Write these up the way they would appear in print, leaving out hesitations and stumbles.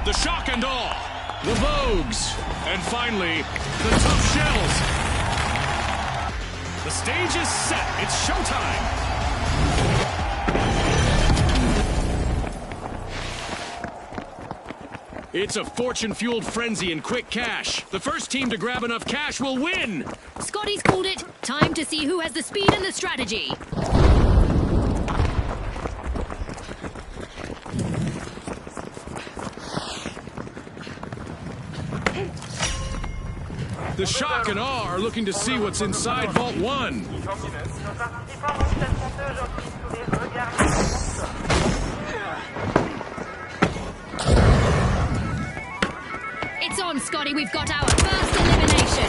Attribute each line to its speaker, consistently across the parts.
Speaker 1: The shock and awe. The Vogues. And finally, the Tough Shells. The stage is set. It's showtime. It's a fortune-fueled frenzy in quick cash. The first team to grab enough cash will win.
Speaker 2: Scotty's called it. Time to see who has the speed and the strategy.
Speaker 1: The shock and awe are looking to see what's inside Vault 1.
Speaker 2: It's on, Scotty. We've got our first elimination.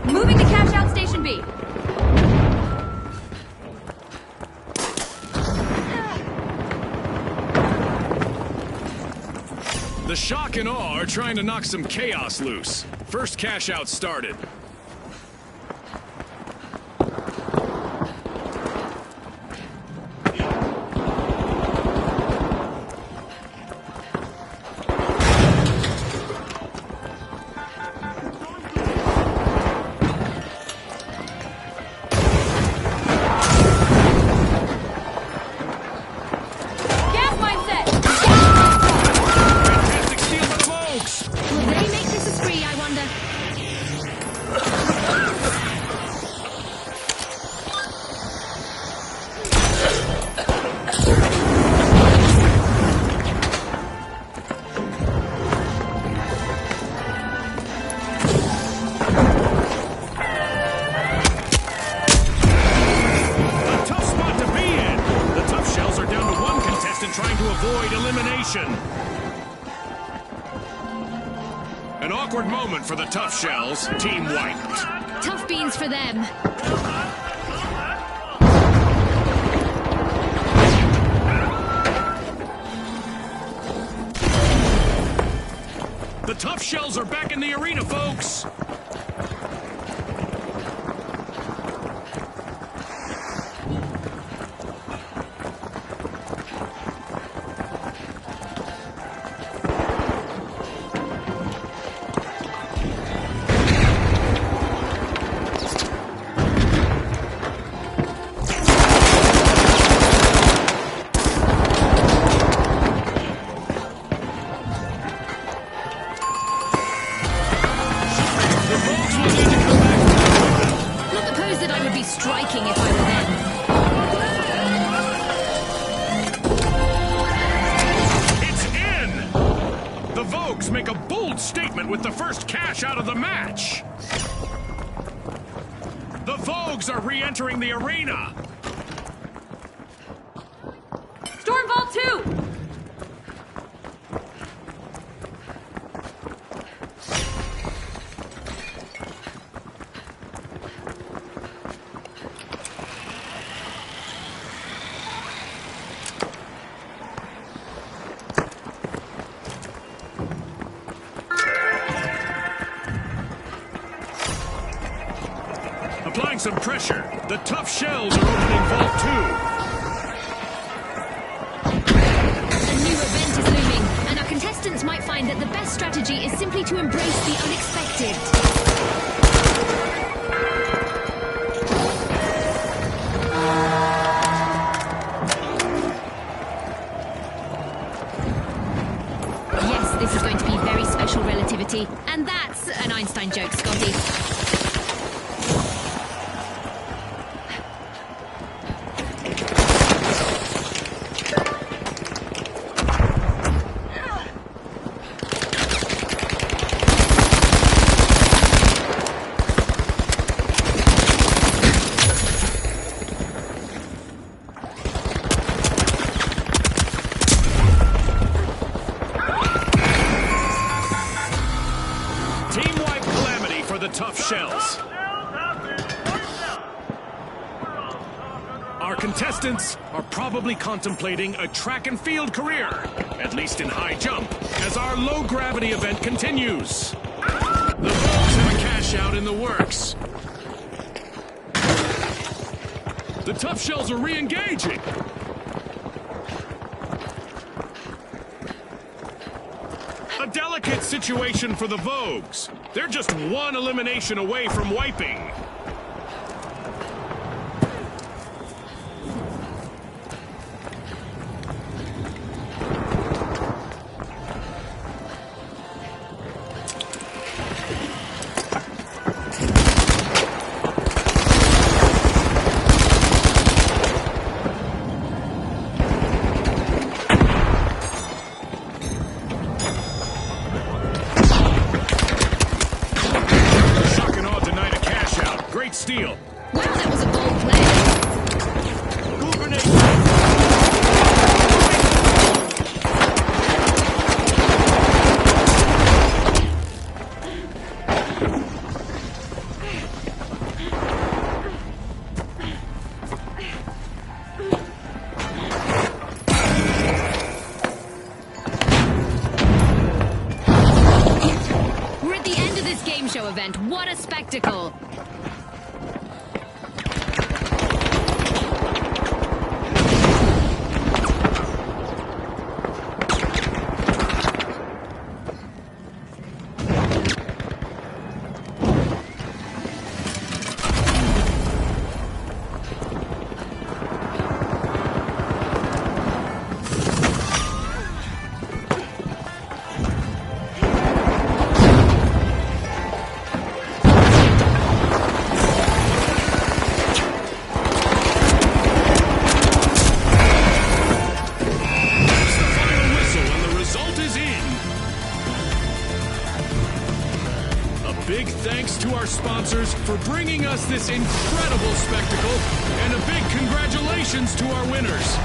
Speaker 2: Moving to cash out Station B.
Speaker 1: The shock and awe are trying to knock some chaos loose. First cash out started. An awkward moment for the Tough Shells. Team wiped.
Speaker 2: Tough beans for them.
Speaker 1: The Tough Shells are back in the arena, folks.
Speaker 2: Striking if I were them.
Speaker 1: It's in! The Vogues make a bold statement with the first cash out of the match. The Vogues are re-entering the arena.
Speaker 2: Storm Vault 2!
Speaker 1: Applying some pressure, the Tough Shells are opening Vault 2.
Speaker 2: A new event is looming, and our contestants might find that the best strategy is simply to embrace the unexpected. Yes, this is going to be very special relativity, and that's an Einstein joke, Scotty.
Speaker 1: the tough shells. Our contestants are probably contemplating a track and field career, at least in high jump, as our low-gravity event continues. The Vogues have a cash out in the works. The tough shells are re-engaging. A delicate situation for the Vogues. They're just one elimination away from wiping. Steal.
Speaker 2: Wow, that was a bold play.
Speaker 1: Cool grenade.
Speaker 2: We're at the end of this game show event. What a spectacle!
Speaker 1: Big thanks to our sponsors for bringing us this incredible spectacle, and a big congratulations to our winners.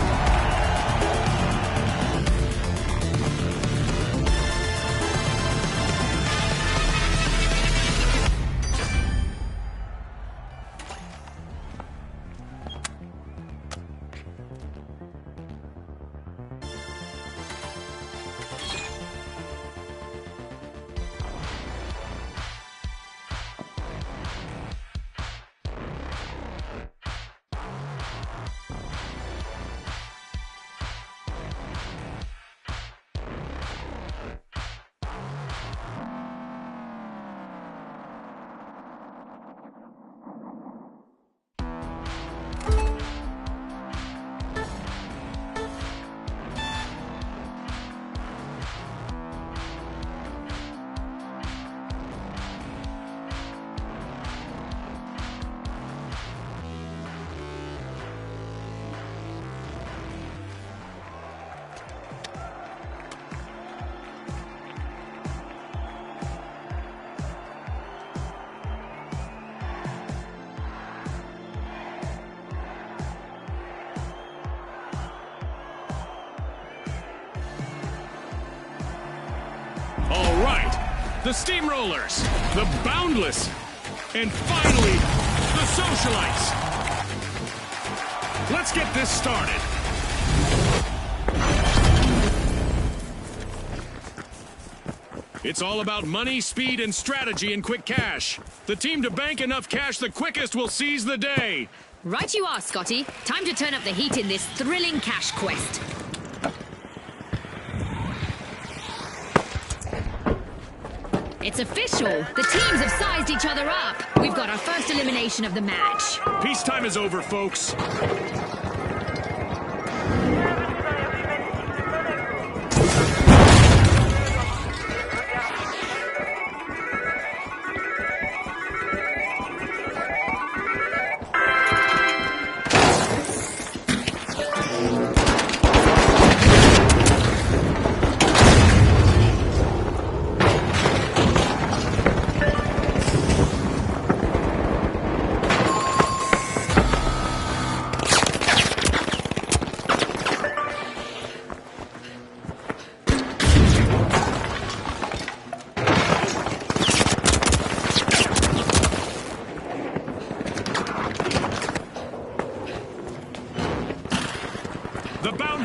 Speaker 1: All right, the Steamrollers, the Boundless, and finally, the Socialites. Let's get this started. It's all about money, speed, and strategy in quick cash. The team to bank enough cash the quickest will seize the day.
Speaker 2: Right you are, Scotty. Time to turn up the heat in this thrilling cash quest. It's official. The teams have sized each other up. We've got our first elimination of the match.
Speaker 1: Peacetime is over, folks.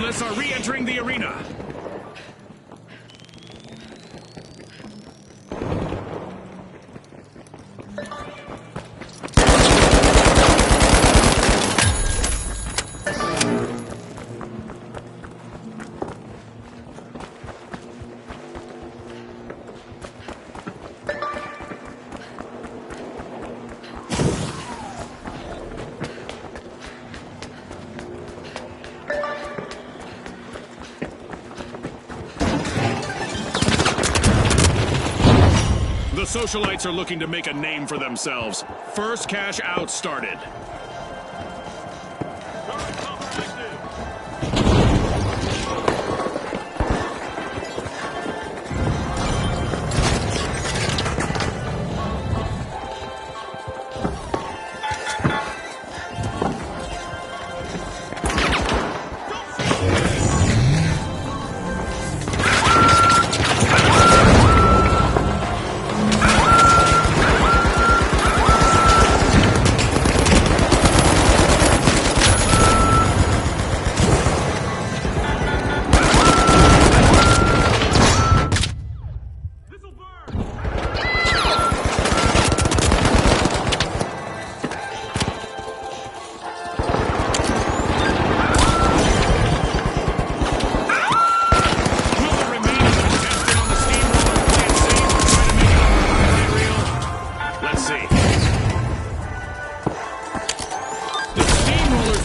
Speaker 1: Boundless are re-entering the arena. The socialites are looking to make a name for themselves. First cash out started.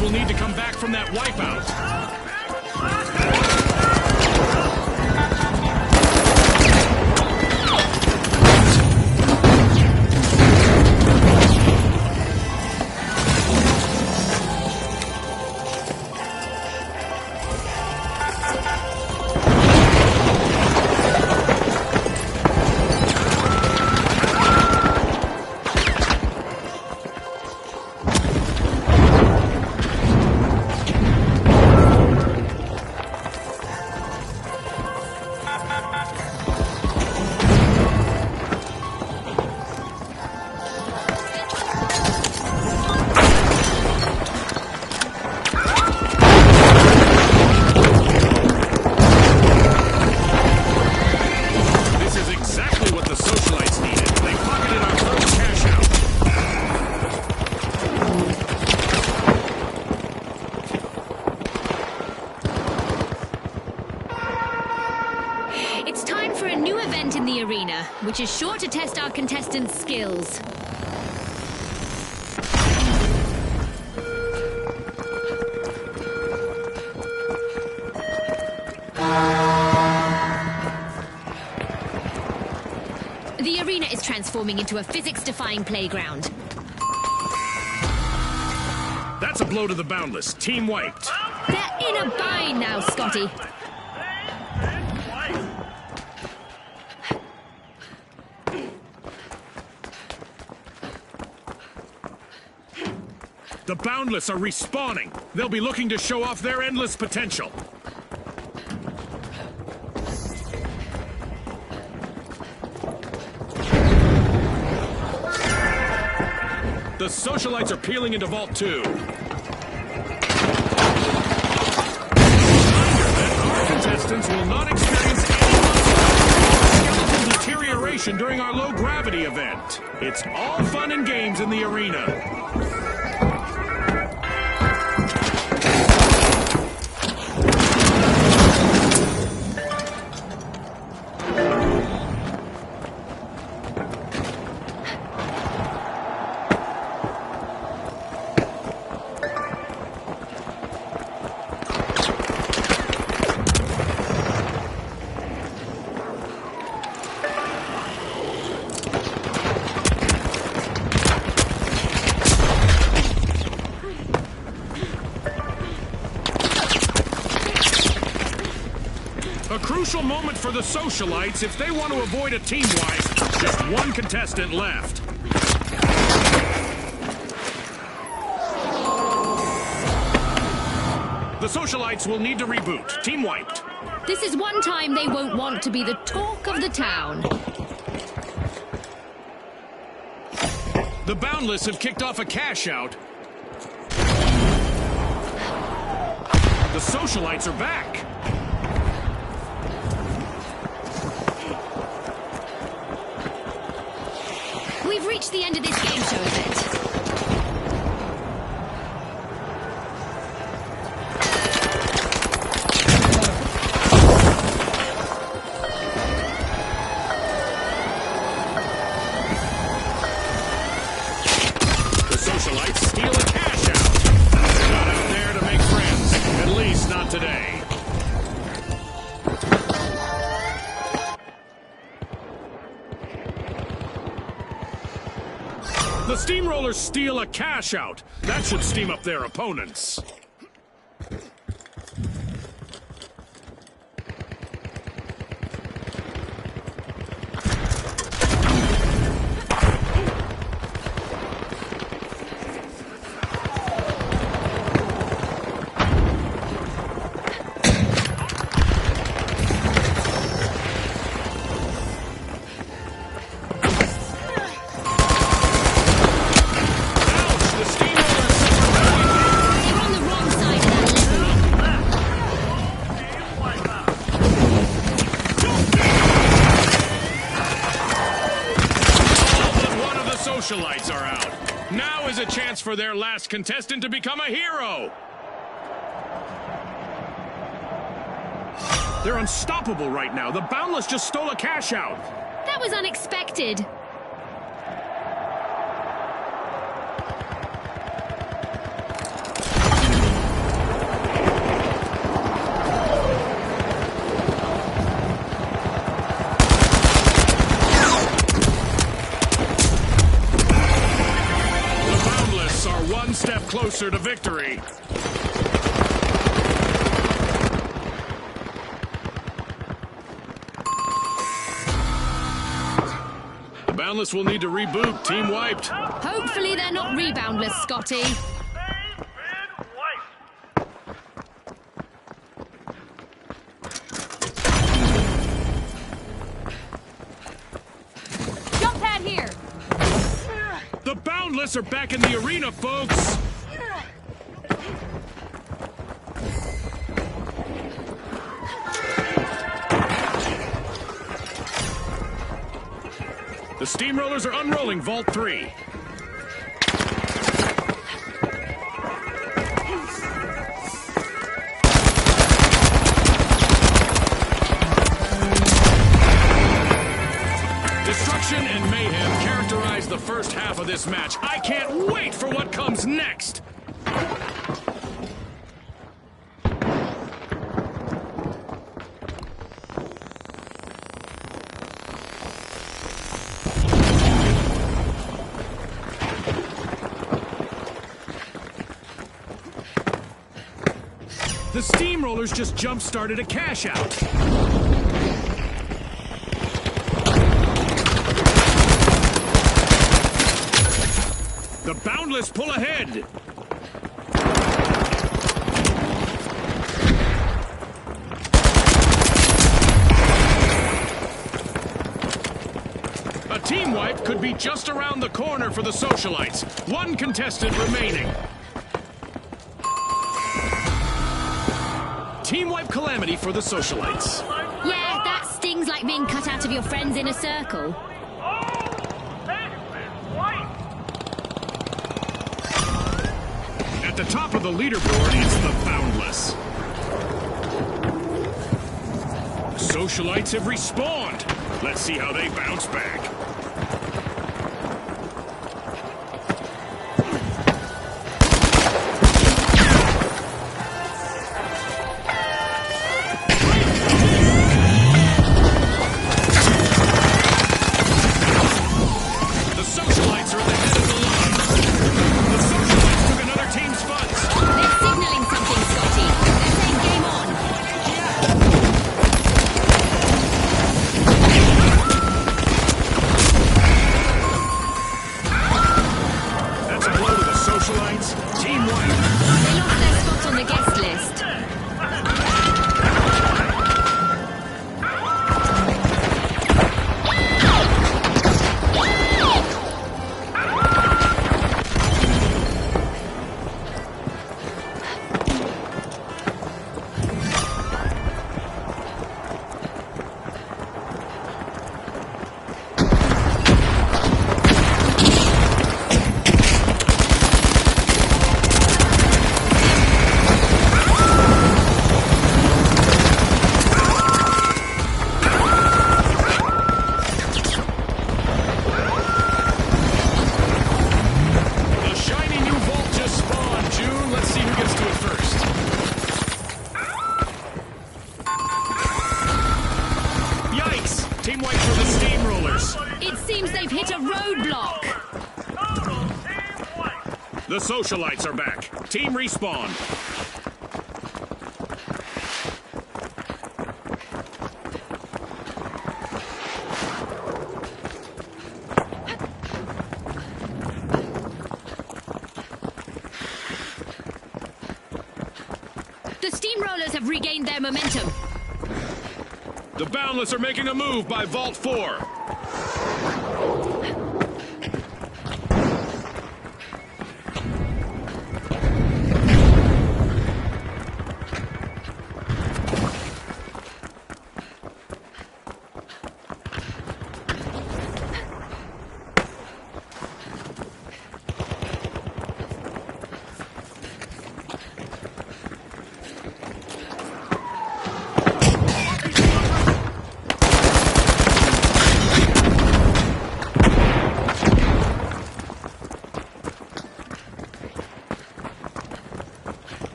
Speaker 1: Will need to come back from that wipeout.
Speaker 2: It's time for a new event in the arena, which is sure to test our contestants' skills. The arena is transforming into a physics-defying playground.
Speaker 1: That's a blow to the Boundless. Team wiped.
Speaker 2: They're in a bind now, Scotty.
Speaker 1: The Boundless are respawning. They'll be looking to show off their endless potential. The socialites are peeling into Vault 2. Our contestants will not experience any skeletal deterioration during our low-gravity event. It's all fun and games in the arena. A crucial moment for the socialites if they want to avoid a team wipe. Just one contestant left. The socialites will need to reboot. Team wiped.
Speaker 2: This is one time they won't want to be the talk of the town.
Speaker 1: The Boundless have kicked off a cash out. The socialites are back.
Speaker 2: We've reached the end of this game show event.
Speaker 1: The socialites steal a cash out. They're not out there to make friends. At least not today. The steamrollers steal a cash out. That should steam up their opponents. Socialites are out. Now is a chance for their last contestant to become a hero. They're unstoppable right now. The Boundless just stole a cash out.
Speaker 2: That was unexpected.
Speaker 1: One step closer to victory. The Boundless will need to reboot. Team wiped.
Speaker 2: Hopefully they're not reboundless, Scotty. Jump pad here.
Speaker 1: The Boundless are back in the arena, folks! The Steamrollers are unrolling Vault 3. Destruction and mayhem characterize the first half of this match. I can't wait for what comes next! The Steamrollers just jump-started a cash out. The Boundless pull ahead. A team wipe could be just around the corner for the Socialites. One contestant remaining. Team wipe calamity for the Socialites.
Speaker 2: Yeah, that stings like being cut out of your friend's inner circle.
Speaker 1: At the top of the leaderboard, it's the Boundless. The Socialites have respawned. Let's see how they bounce back.
Speaker 2: roadblock.
Speaker 1: The socialites are back. Team respawn.
Speaker 2: The steamrollers have regained their momentum.
Speaker 1: The Boundless are making a move by Vault 4.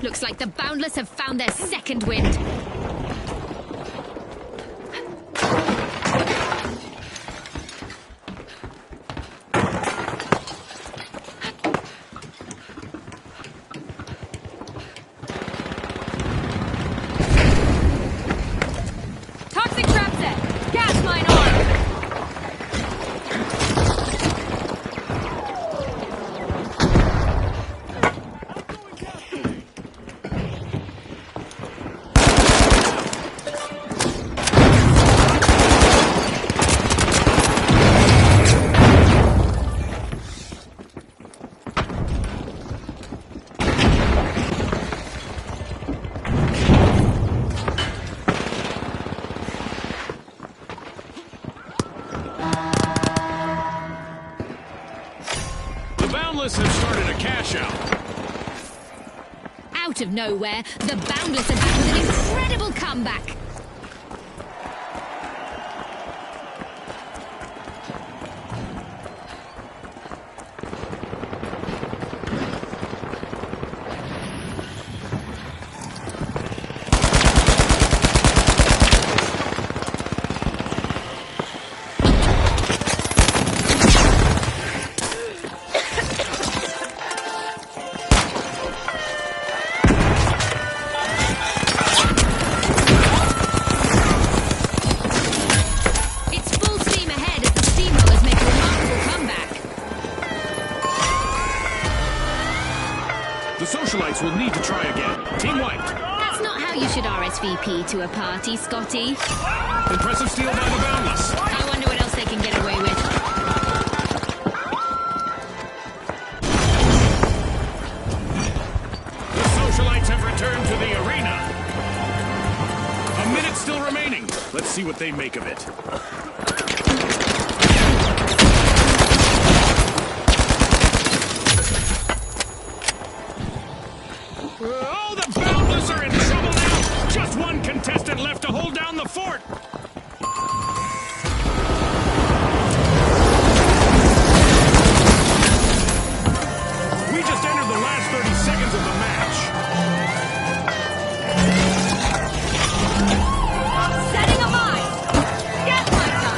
Speaker 2: Looks like the Boundless have found their second wind. Toxic trap set! Gas mine armed!
Speaker 1: The Boundless have started a cash out.
Speaker 2: Out of nowhere, the Boundless are back with an incredible comeback. It's full steam ahead as the steamrollers make a remarkable comeback.
Speaker 1: The socialites will need to try again. Team wiped.
Speaker 2: That's not how you should RSVP to a party, Scotty.
Speaker 1: Impressive steal by the Boundless.
Speaker 2: I wonder what else they can get away with.
Speaker 1: The socialites have returned to the arena. A minute still remaining. Let's see what they make of it. Oh, the Boundless are in trouble now! Just one contestant left to hold down the fort! We just entered the last 30 seconds of the match.
Speaker 2: Setting a mine! Get my gun!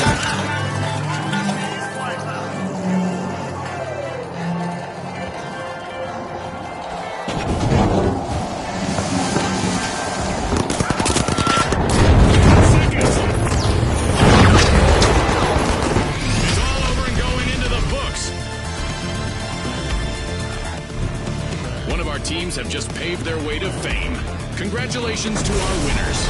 Speaker 1: Seconds! It's all over and going into the books. One of our teams have just paved their way to fame. Congratulations to our winners.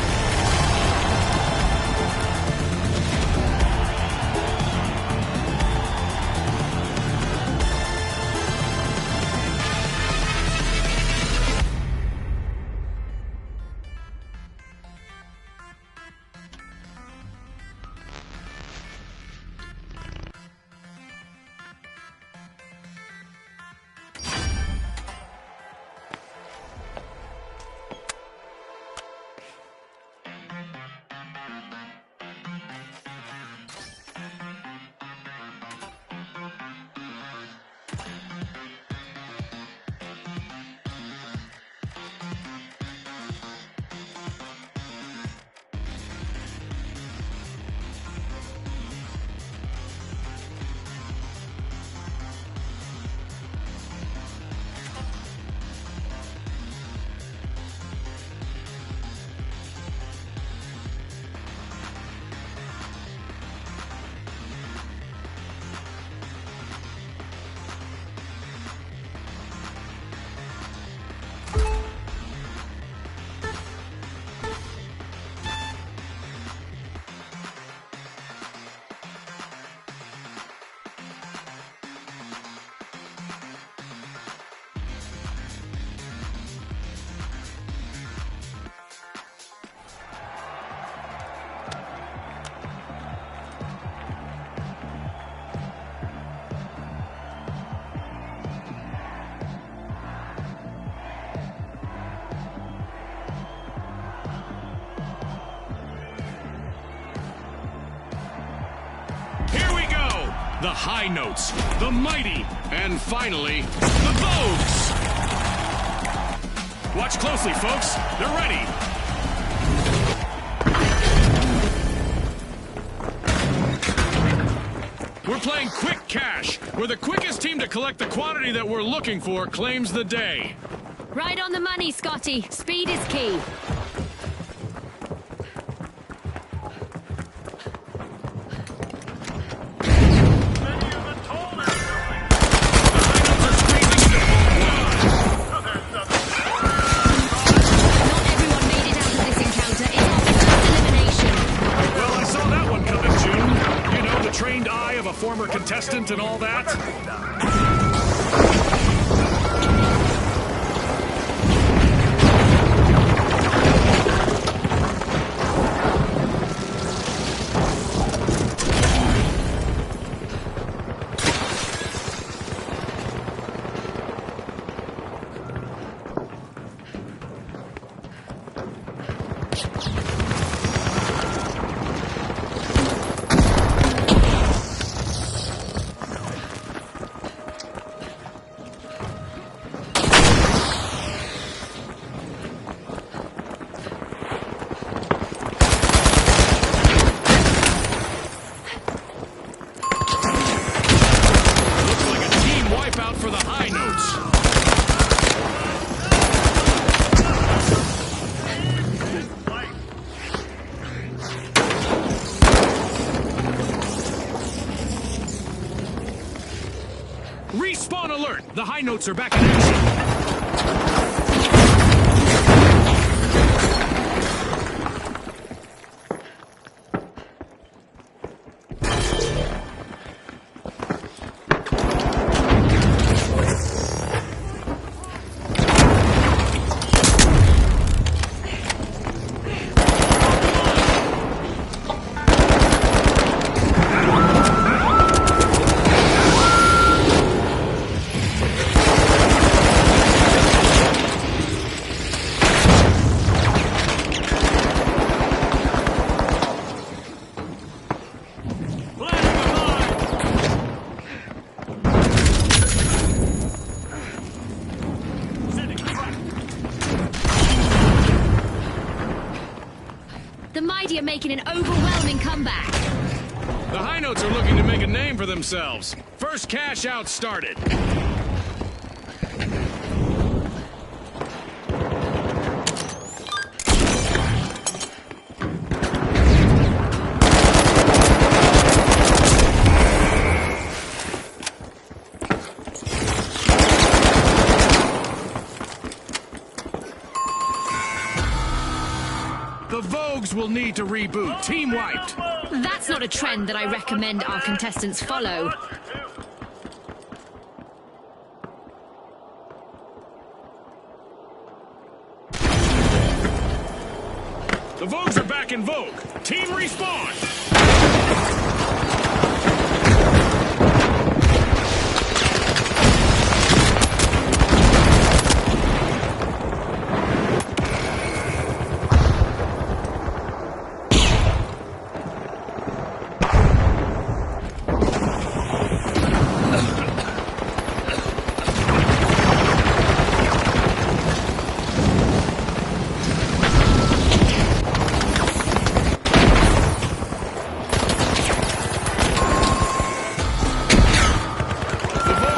Speaker 1: the High Notes, the Mighty, and finally, the Vogues! Watch closely, folks. They're ready. We're playing Quick Cash, where the quickest team to collect the quantity that we're looking for claims the day.
Speaker 2: Right on the money, Scotty. Speed is key.
Speaker 1: Former contestant and all that? For the High Notes. Respawn alert! The High Notes are back in action.
Speaker 2: The Mighty are making an overwhelming comeback.
Speaker 1: The High Notes are looking to make a name for themselves. First cash out started. The Vogues will need to reboot. Team wiped.
Speaker 2: That's not a trend that I recommend our contestants follow.
Speaker 1: The Vogues are back in vogue. Team respawn.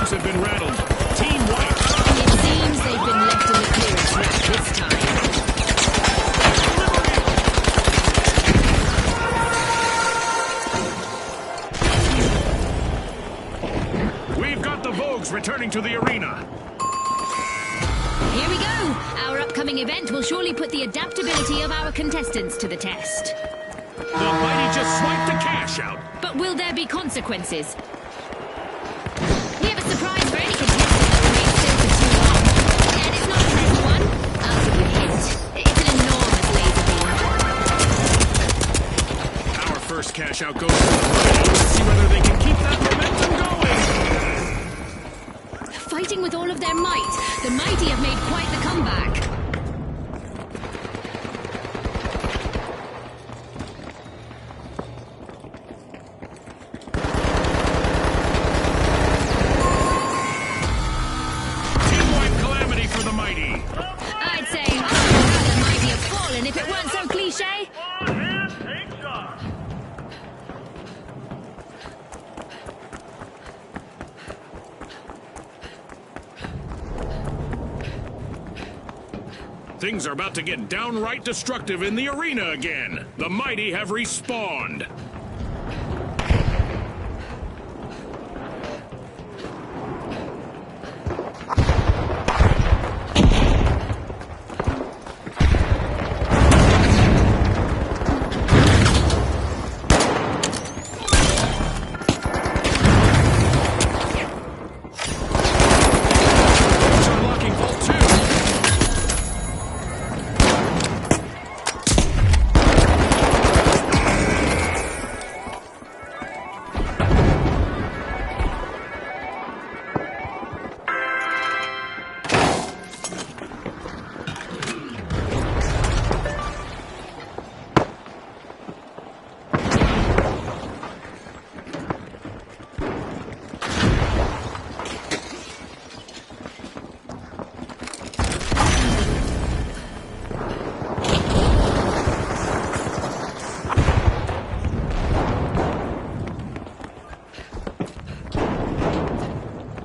Speaker 1: Have been rattled. Team white.
Speaker 2: It seems they've been left in the clearance rack this time.
Speaker 1: We've got the Vogues returning to the arena.
Speaker 2: Here we go. Our upcoming event will surely put the adaptability of our contestants to the test.
Speaker 1: The Mighty just swiped the cash out.
Speaker 2: But will there be consequences? We have a surprise for any contestant that remains still for too long. And it's not a pleasant one. I'll give you a hint. It's an enormous laser beam.
Speaker 1: Our first cash out goes to the Mighty. Let's see whether they can keep that momentum going.
Speaker 2: Fighting with all of their might, the Mighty have made quite the comeback.
Speaker 1: Things are about to get downright destructive in the arena again. The mighty have respawned.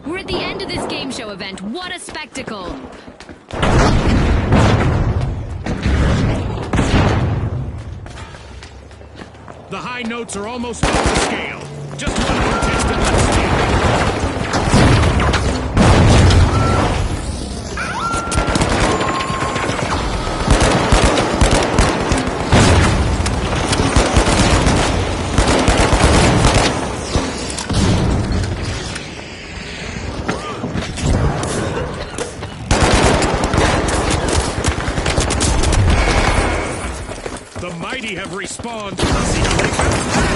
Speaker 2: We're at the end of this game show event. What a spectacle!
Speaker 1: The high notes are almost off the scale. Just one contestant left standing. The mighty have respawned. Let's see how they bounce back.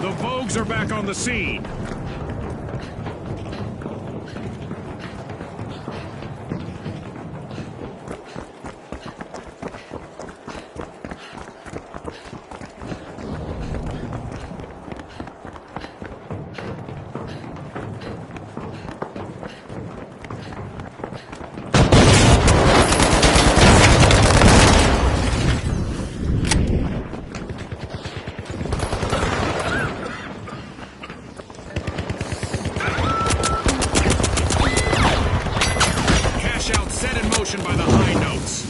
Speaker 1: The Vogues are back on the scene. By the high notes.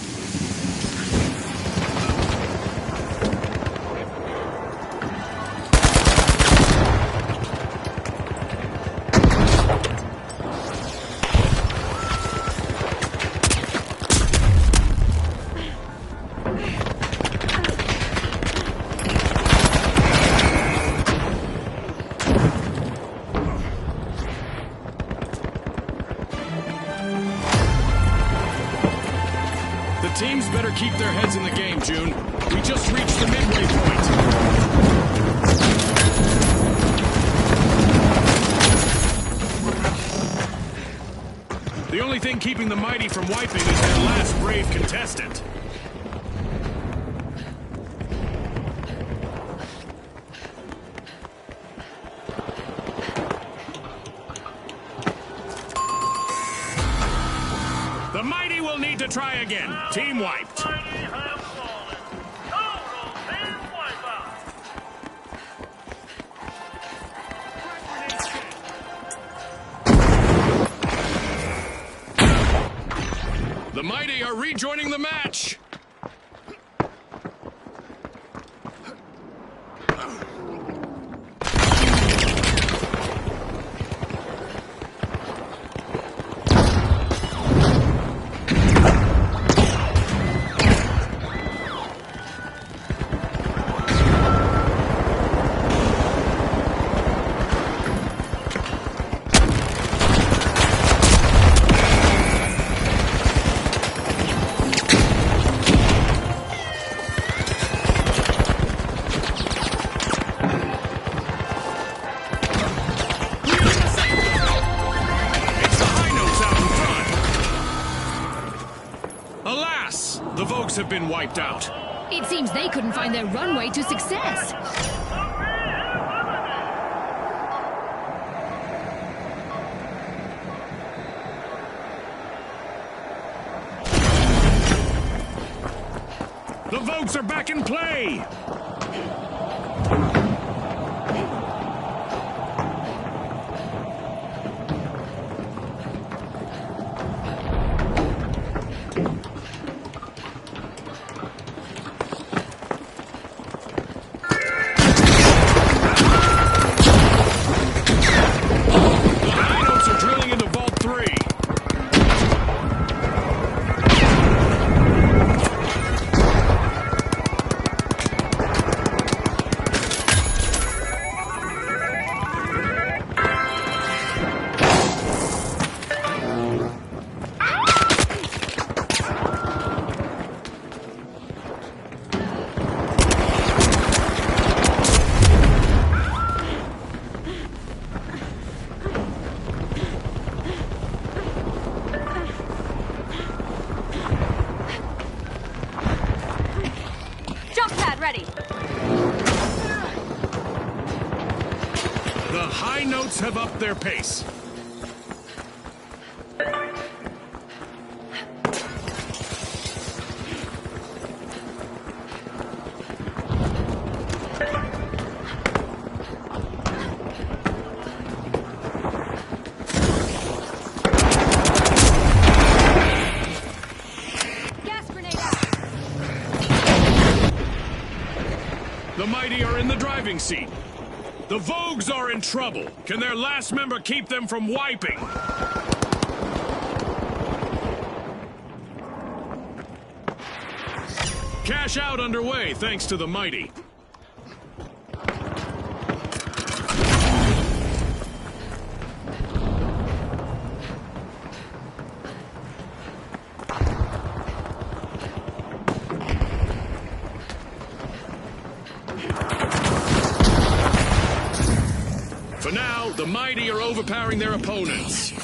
Speaker 1: The teams better keep their heads in the game, June. We just reached the midway point. The only thing keeping the mighty from wiping is their last brave contestant. The mighty will need to try again. Team wiped. The mighty are rejoining the match. Vogues have been wiped out.
Speaker 2: It seems they couldn't find their runway to success.
Speaker 1: The Vogues are back in play!
Speaker 3: Ready.
Speaker 1: The high notes have upped their pace. The Mighty are in the driving seat. The Vogues are in trouble. Can their last member keep them from wiping? Cash out underway thanks to the Mighty. For now, the Mighty are overpowering their opponents.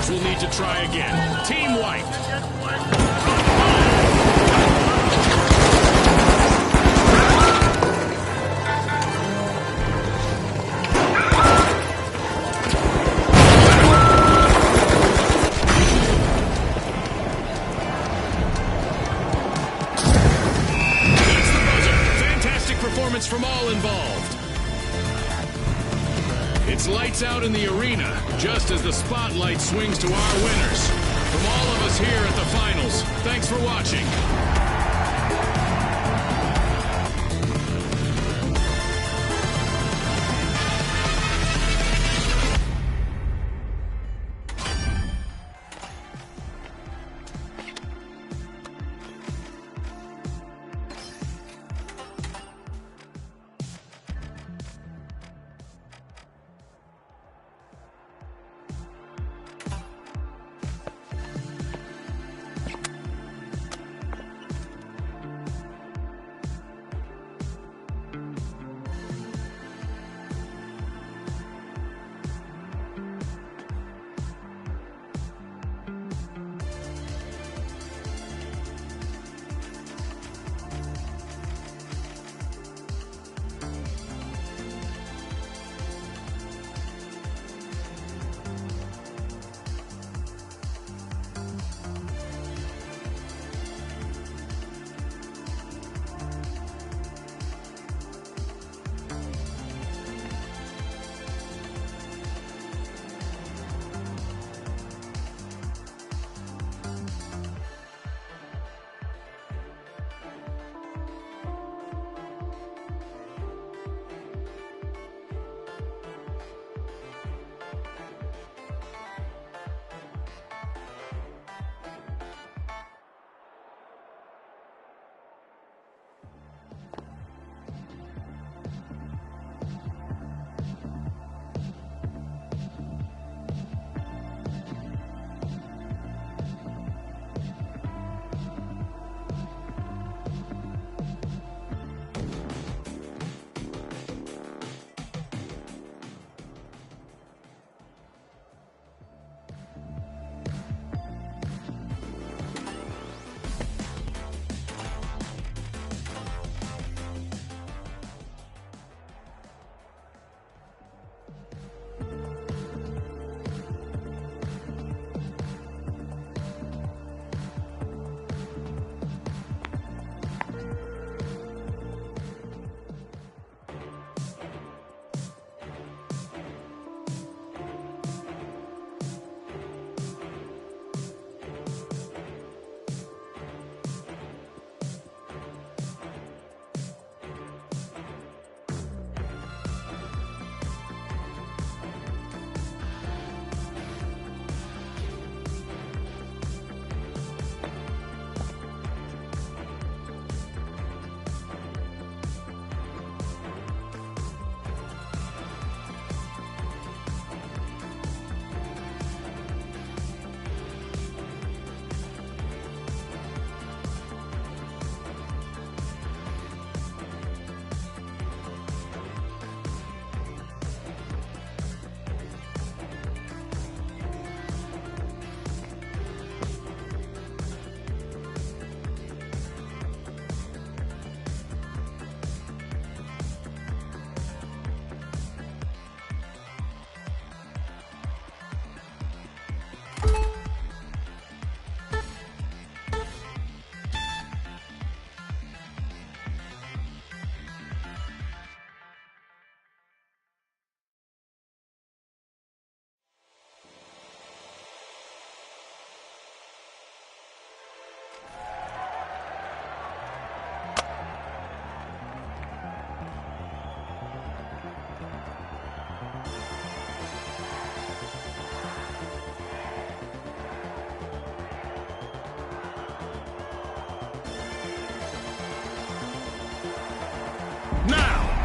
Speaker 1: Will need to try again. Team wiped. That's the buzzer. Fantastic performance from all involved. It's lights out in the arena, just as the spotlight swings to our winners. From all of us here at the finals, thanks for watching.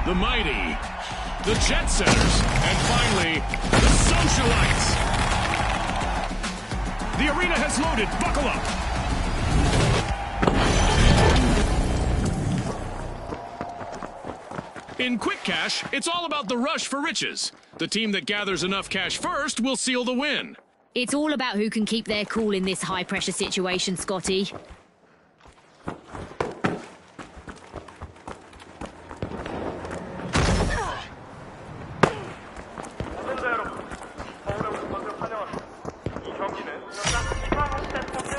Speaker 1: the mighty, the Jet Setters, and finally, the Socialites. The arena has loaded. Buckle up. In Quick Cash, it's all about the rush for riches. The team that gathers enough cash first will seal the win.
Speaker 2: It's all about who can keep their cool in this high-pressure situation, Scotty.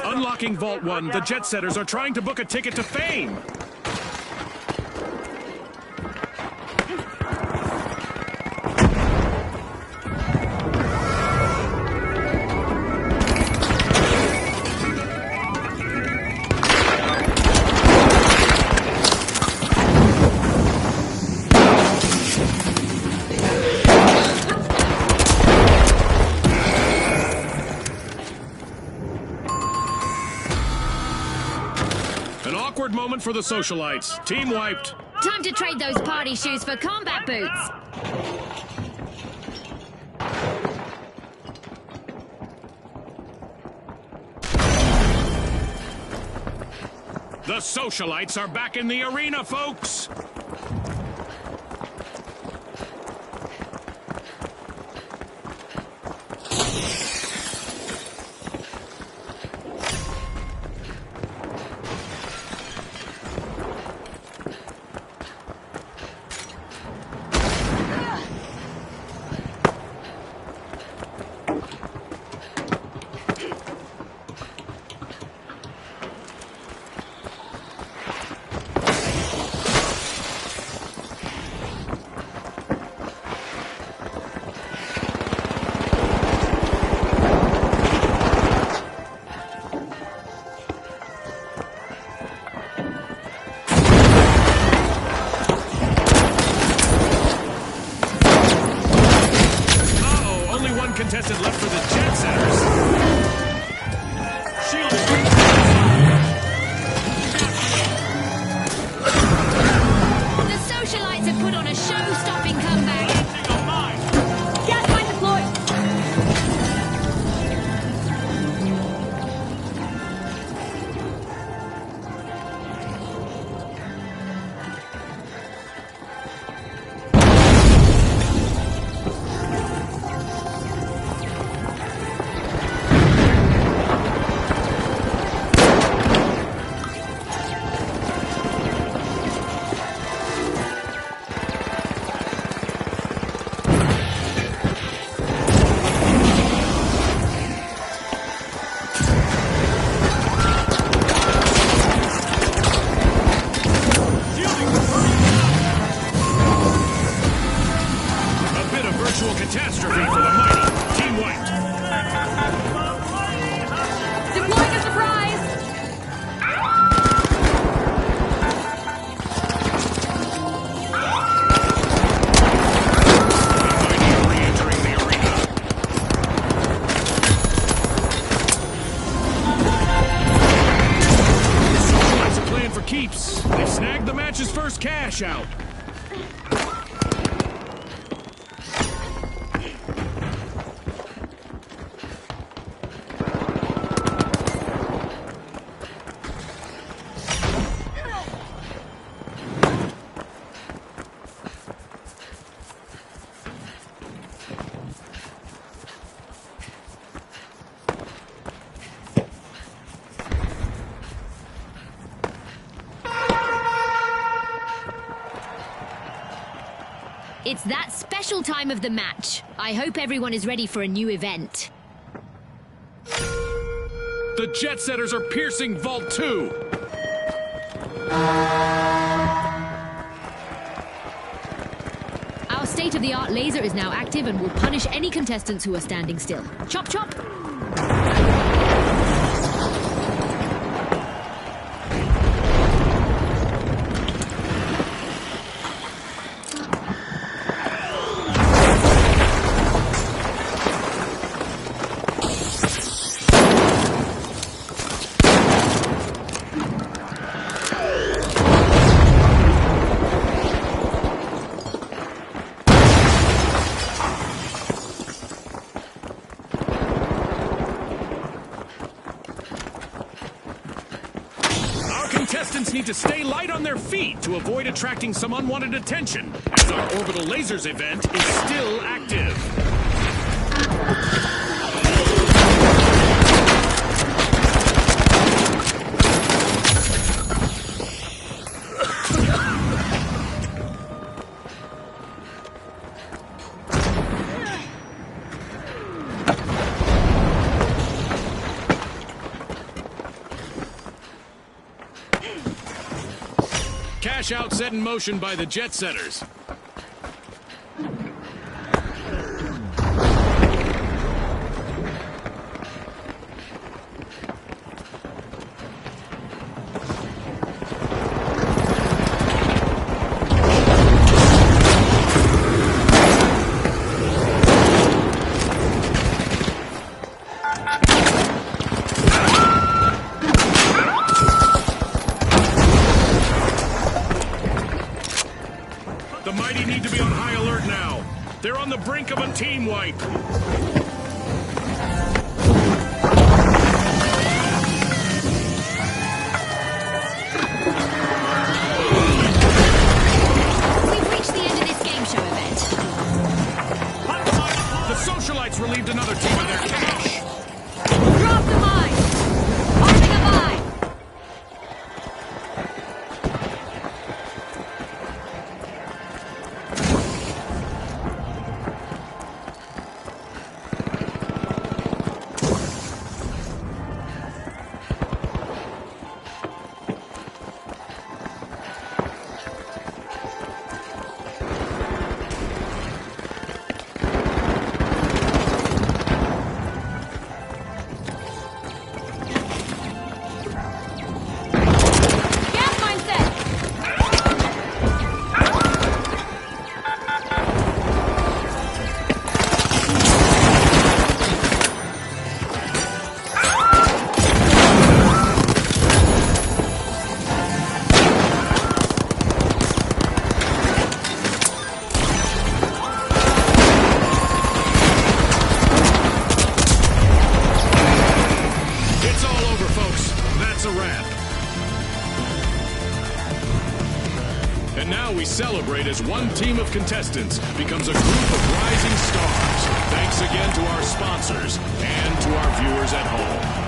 Speaker 1: Unlocking Vault 1, the Jet Setters are trying to book a ticket to fame. An awkward moment for the Socialites. Team wiped.
Speaker 2: Time to trade those party shoes for combat boots.
Speaker 1: The Socialites are back in the arena, folks! Contestant left for the Jet Setters. Shield.
Speaker 2: The Socialites have put on a show-stopping comeback.
Speaker 3: Gas line deployed.
Speaker 1: Catastrophe for the mighty. Team wiped.
Speaker 3: Deploying a surprise.
Speaker 1: The mighty are re-entering the arena. The Socialites are playing for keeps. They've snagged the match's first cash out.
Speaker 2: It's that special time of the match. I hope everyone is ready for a new event.
Speaker 1: The Jet Setters are piercing Vault 2.
Speaker 2: Our state-of-the-art laser is now active and will punish any contestants who are standing still. Chop chop!
Speaker 1: contestants need to stay light on their feet to avoid attracting some unwanted attention, as our Orbital Lasers event is still active. Cash out set in motion by the jet setters. The Mighty need to be on high alert now. They're on the brink of a team wipe.
Speaker 2: We've reached the end of this game show event.
Speaker 1: The Socialites relieved another team of their cash.
Speaker 3: Drop the mine! Arming a mine! Gas mine set!
Speaker 1: It's all over, folks. That's a wrap. And now we celebrate as one team of contestants becomes a group of rising stars. Thanks again to our sponsors and to our viewers at home.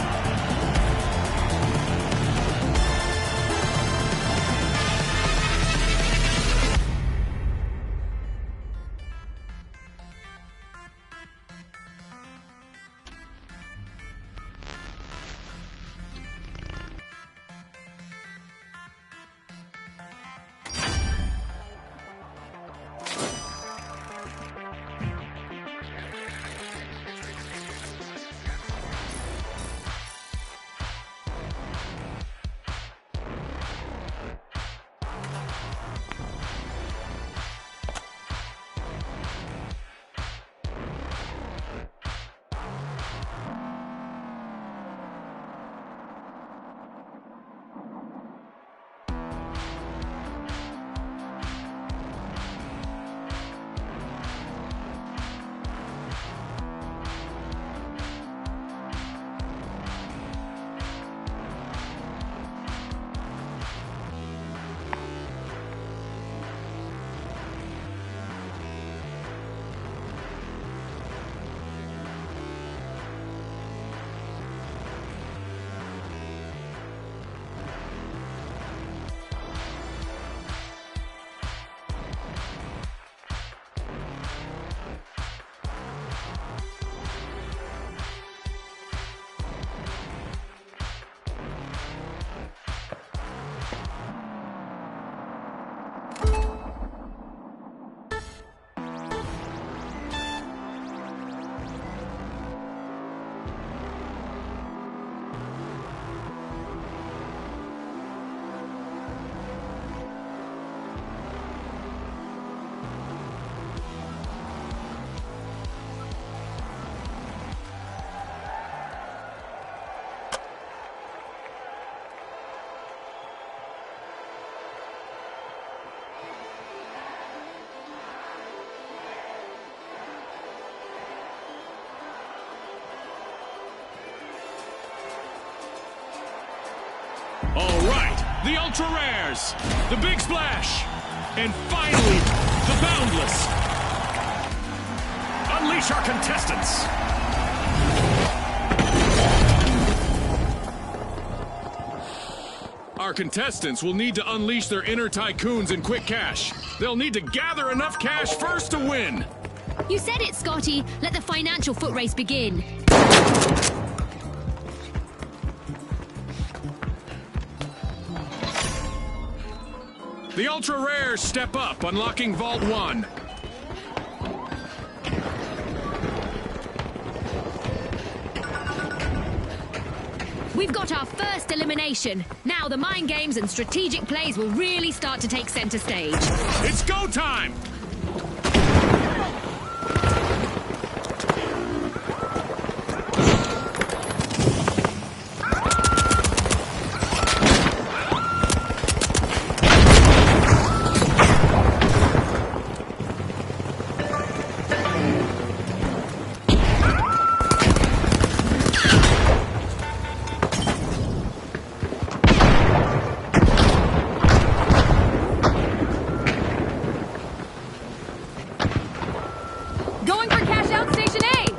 Speaker 1: All right, the ultra rares, the big splash, and finally, the boundless. Unleash our contestants. Our contestants will need to unleash their inner tycoons in quick cash. They'll need to gather enough cash first to win.
Speaker 2: You said it, Scotty. Let the financial foot race begin.
Speaker 1: The ultra rares step up, unlocking Vault 1.
Speaker 2: We've got our first elimination. Now the mind games and strategic plays will really start to take center stage.
Speaker 1: It's go time!
Speaker 3: Going for cash out station A!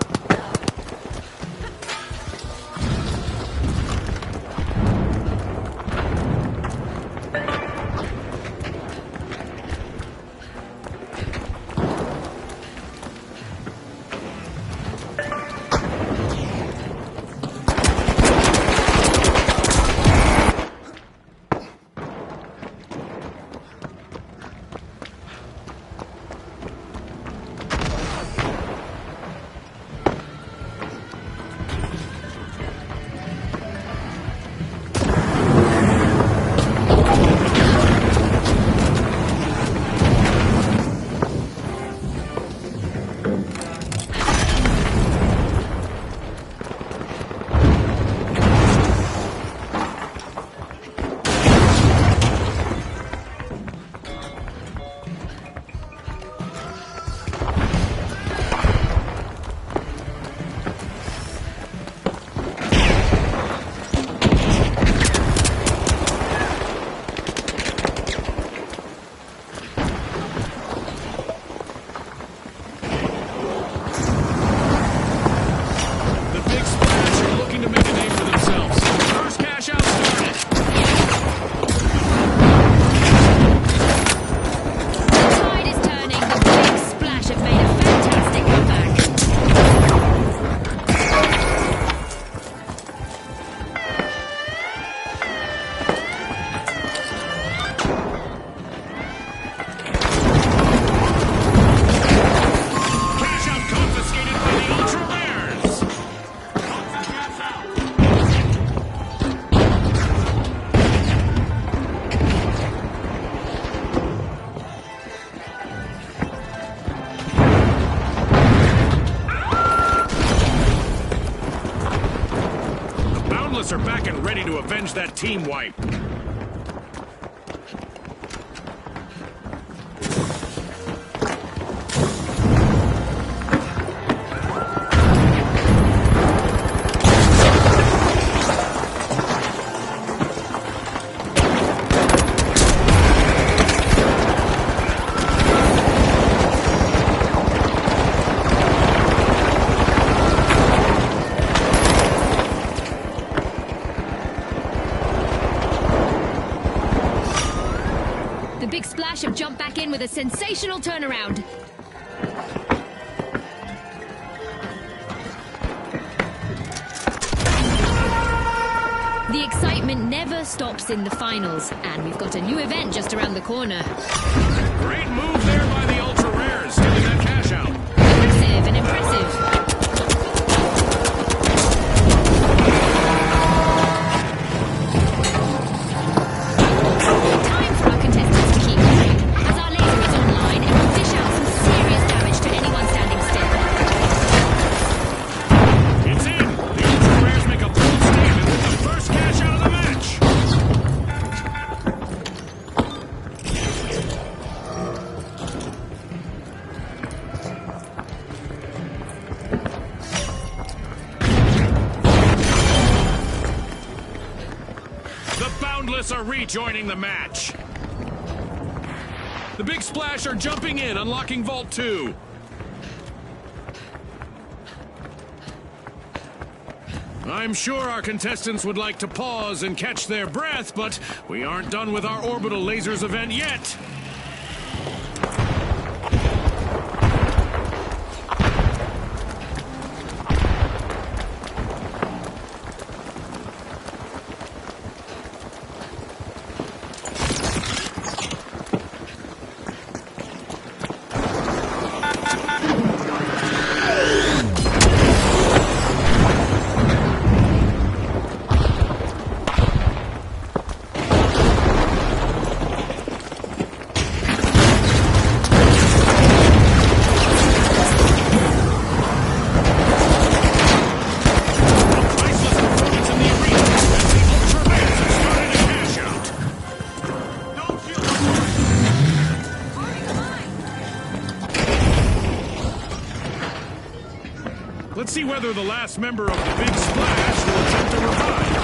Speaker 3: Are back and ready to avenge that team wipe.
Speaker 2: The Big Splash have jumped back in with a sensational turnaround. The excitement never stops in the finals, and we've got a new event just around the corner.
Speaker 1: Great move there by the ultra rares, stealing that cash out.
Speaker 2: Impressive and impressive. Time for our contestants to keep going, as our laser is online and will dish out some serious damage to anyone standing still.
Speaker 1: It's in! The ultra rares make a bold statement with the first cash out of the match! Boundless are rejoining the match. The Big Splash are jumping in, unlocking Vault 2. I'm sure our contestants would like to pause and catch their breath, but we aren't done with our Orbital Lasers event yet. Let's see whether the last member of the Big Splash will attempt to revive.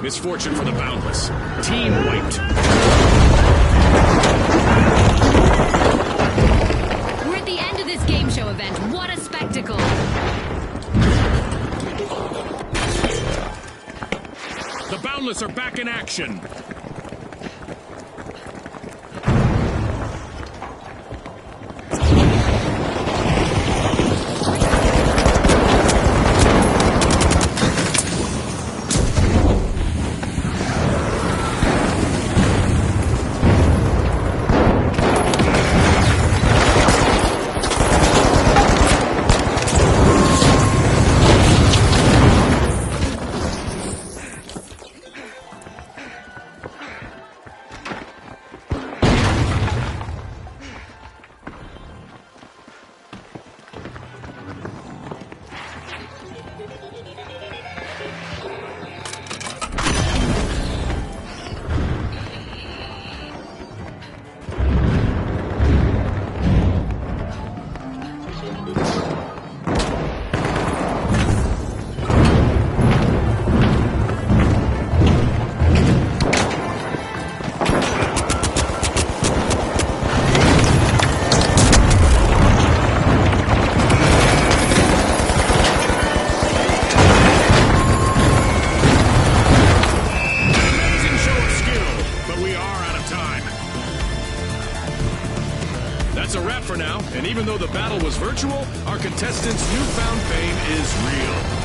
Speaker 1: Misfortune for the Boundless. Team wiped.
Speaker 2: We're at the end of this game show event. What a spectacle!
Speaker 1: The Boundless are back in action. That's a wrap for now, and even though the battle was virtual, our contestants' newfound fame is real.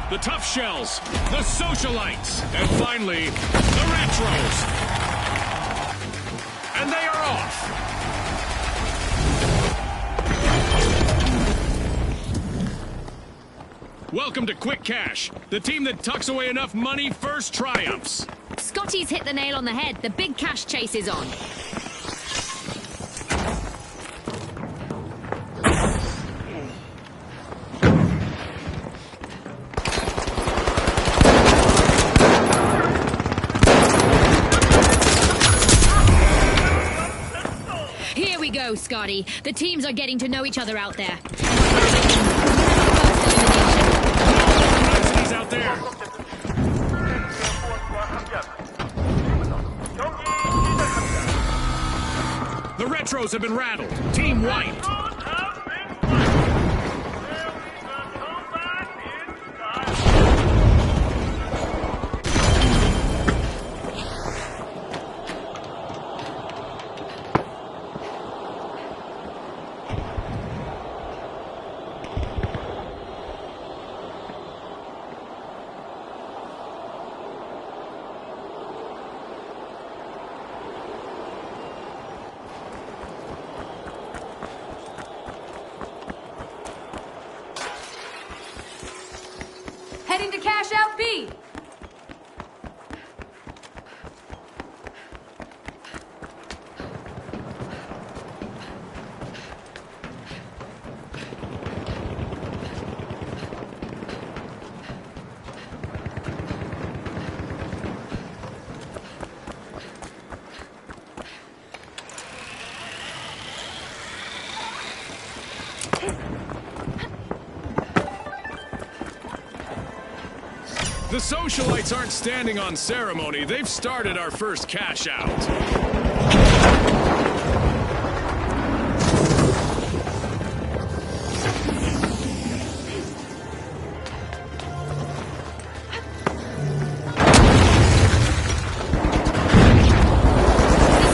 Speaker 1: the Tough Shells, the Socialites, and finally, the Retros. And they are off. Welcome to Quick Cash. The team that tucks away enough money first triumphs.
Speaker 2: Scotty's hit the nail on the head. The big cash chase is on. Here we go, Scotty. The teams are getting to know each other out there.
Speaker 1: He's out there. The Retros have been rattled. Team wiped.
Speaker 3: Heading to cash out B.
Speaker 1: The Socialites aren't standing on ceremony. They've started our first cash out.
Speaker 2: The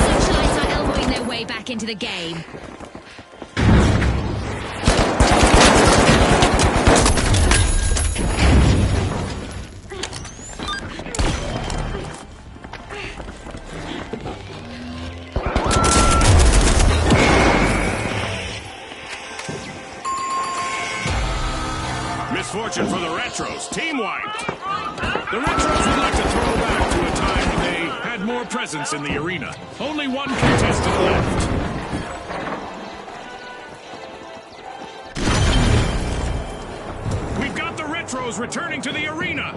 Speaker 2: Socialites are elbowing their way back into the game.
Speaker 1: Misfortune for the Retros. Team wiped. The Retros would like to throw back to a time when they had more presence in the arena. Only one contestant left. We've got the Retros returning to the arena.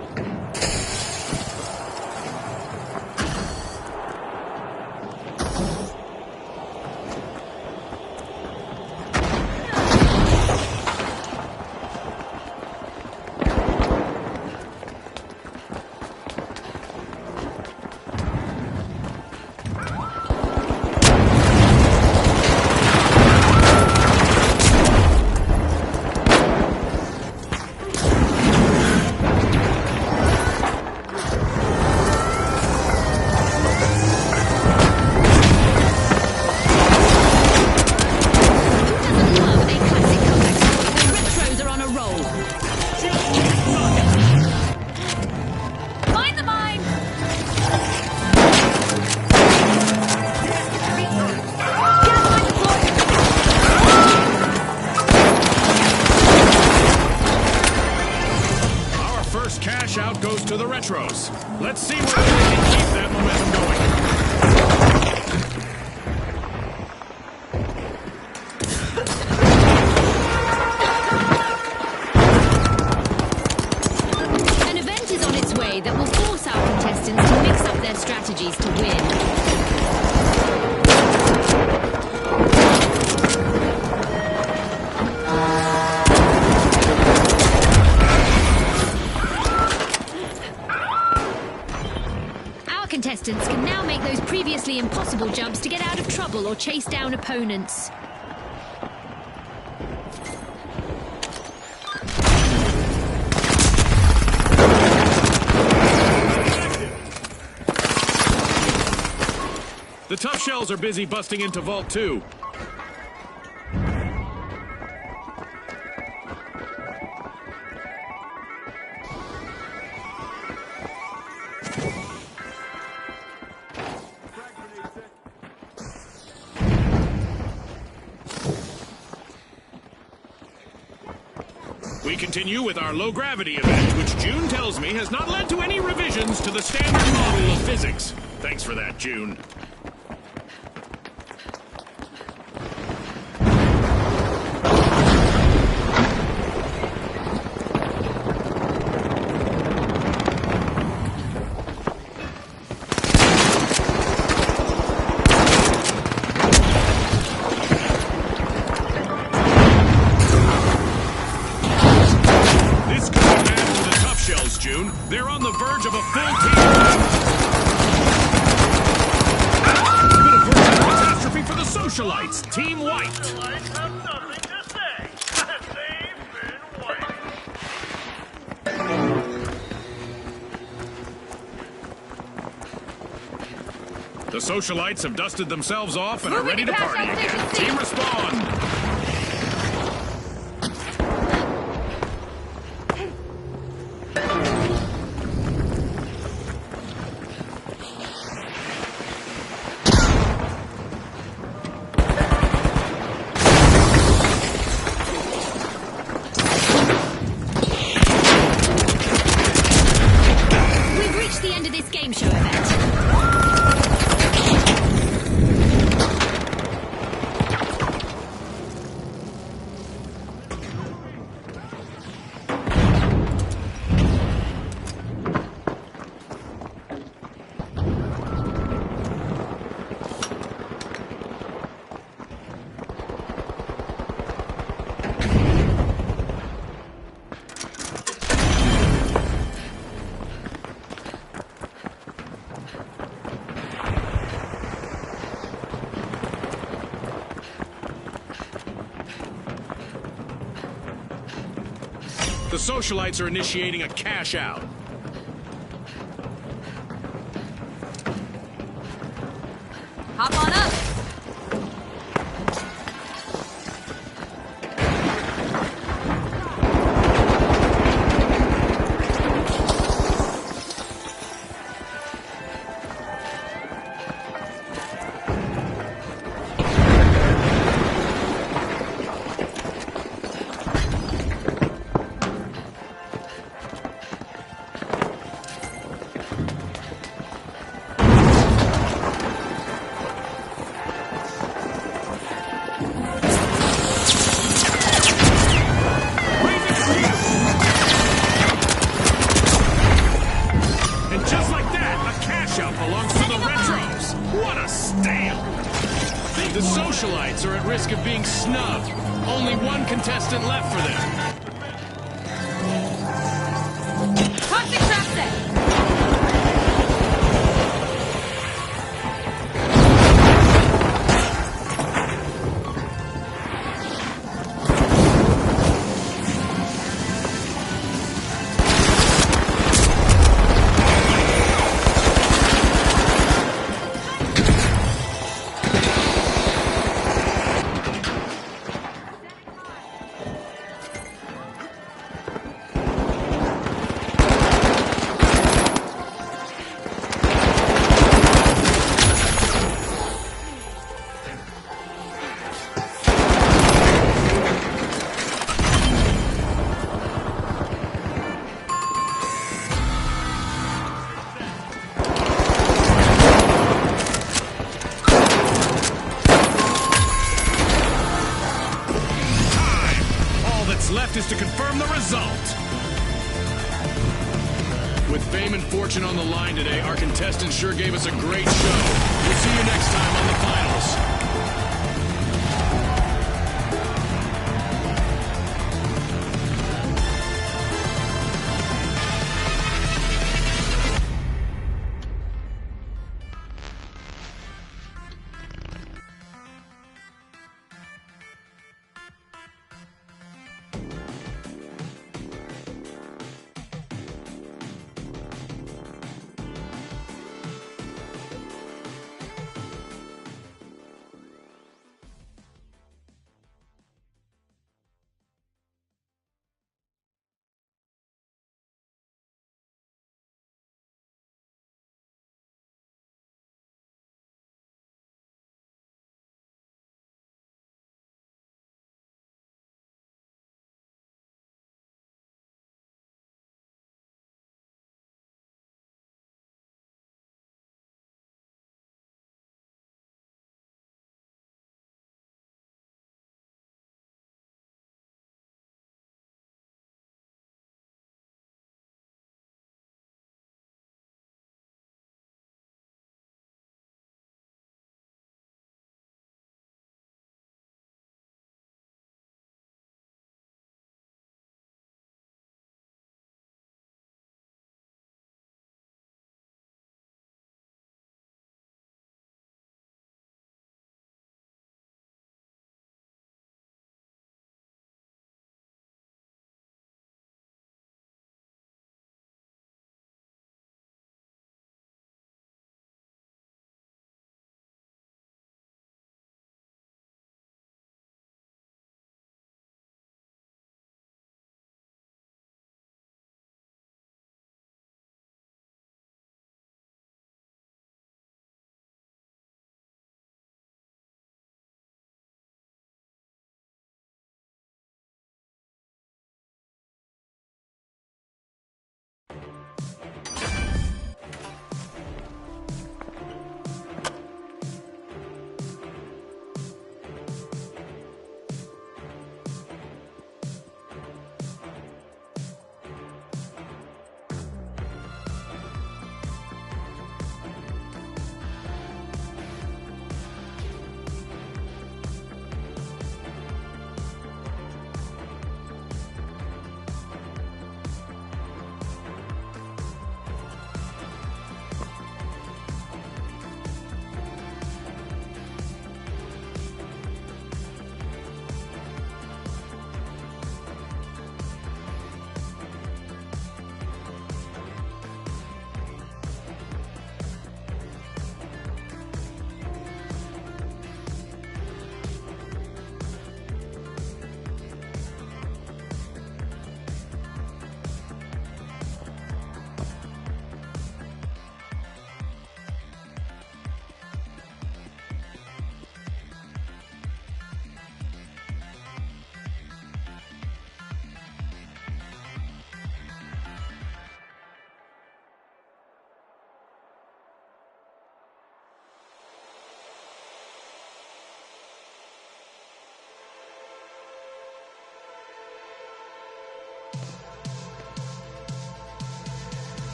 Speaker 1: Cash out goes to the Retros. Let's see whether they can keep that momentum going.
Speaker 2: An event is on its way that will force our contestants to mix up their strategies to win. Contestants can now make those previously impossible jumps to get out of trouble or chase down opponents.
Speaker 1: The Tough Shells are busy busting into Vault 2. We continue with our low-gravity event, which June tells me has not led to any revisions to the standard model of physics. Thanks for that, June. June. They're on the verge of a full team. Could avert a catastrophe for the socialites. Team White.
Speaker 4: Socialites have nothing to say. They've been wiped.
Speaker 1: The socialites have dusted themselves off and are
Speaker 3: Moving
Speaker 1: ready to
Speaker 3: to
Speaker 1: party
Speaker 3: cash out
Speaker 1: again.
Speaker 3: station C.
Speaker 1: Team Respawn.
Speaker 2: The end of this game show event.
Speaker 1: The socialites are initiating a cash out.
Speaker 3: Hop on up.
Speaker 1: The socialites are at risk of being snubbed. Only one contestant left for them.
Speaker 3: Toxic trap set.
Speaker 1: Left is to confirm the result. With fame and fortune on the line today, our contestants sure gave us a great show. We'll see you next time on the finals.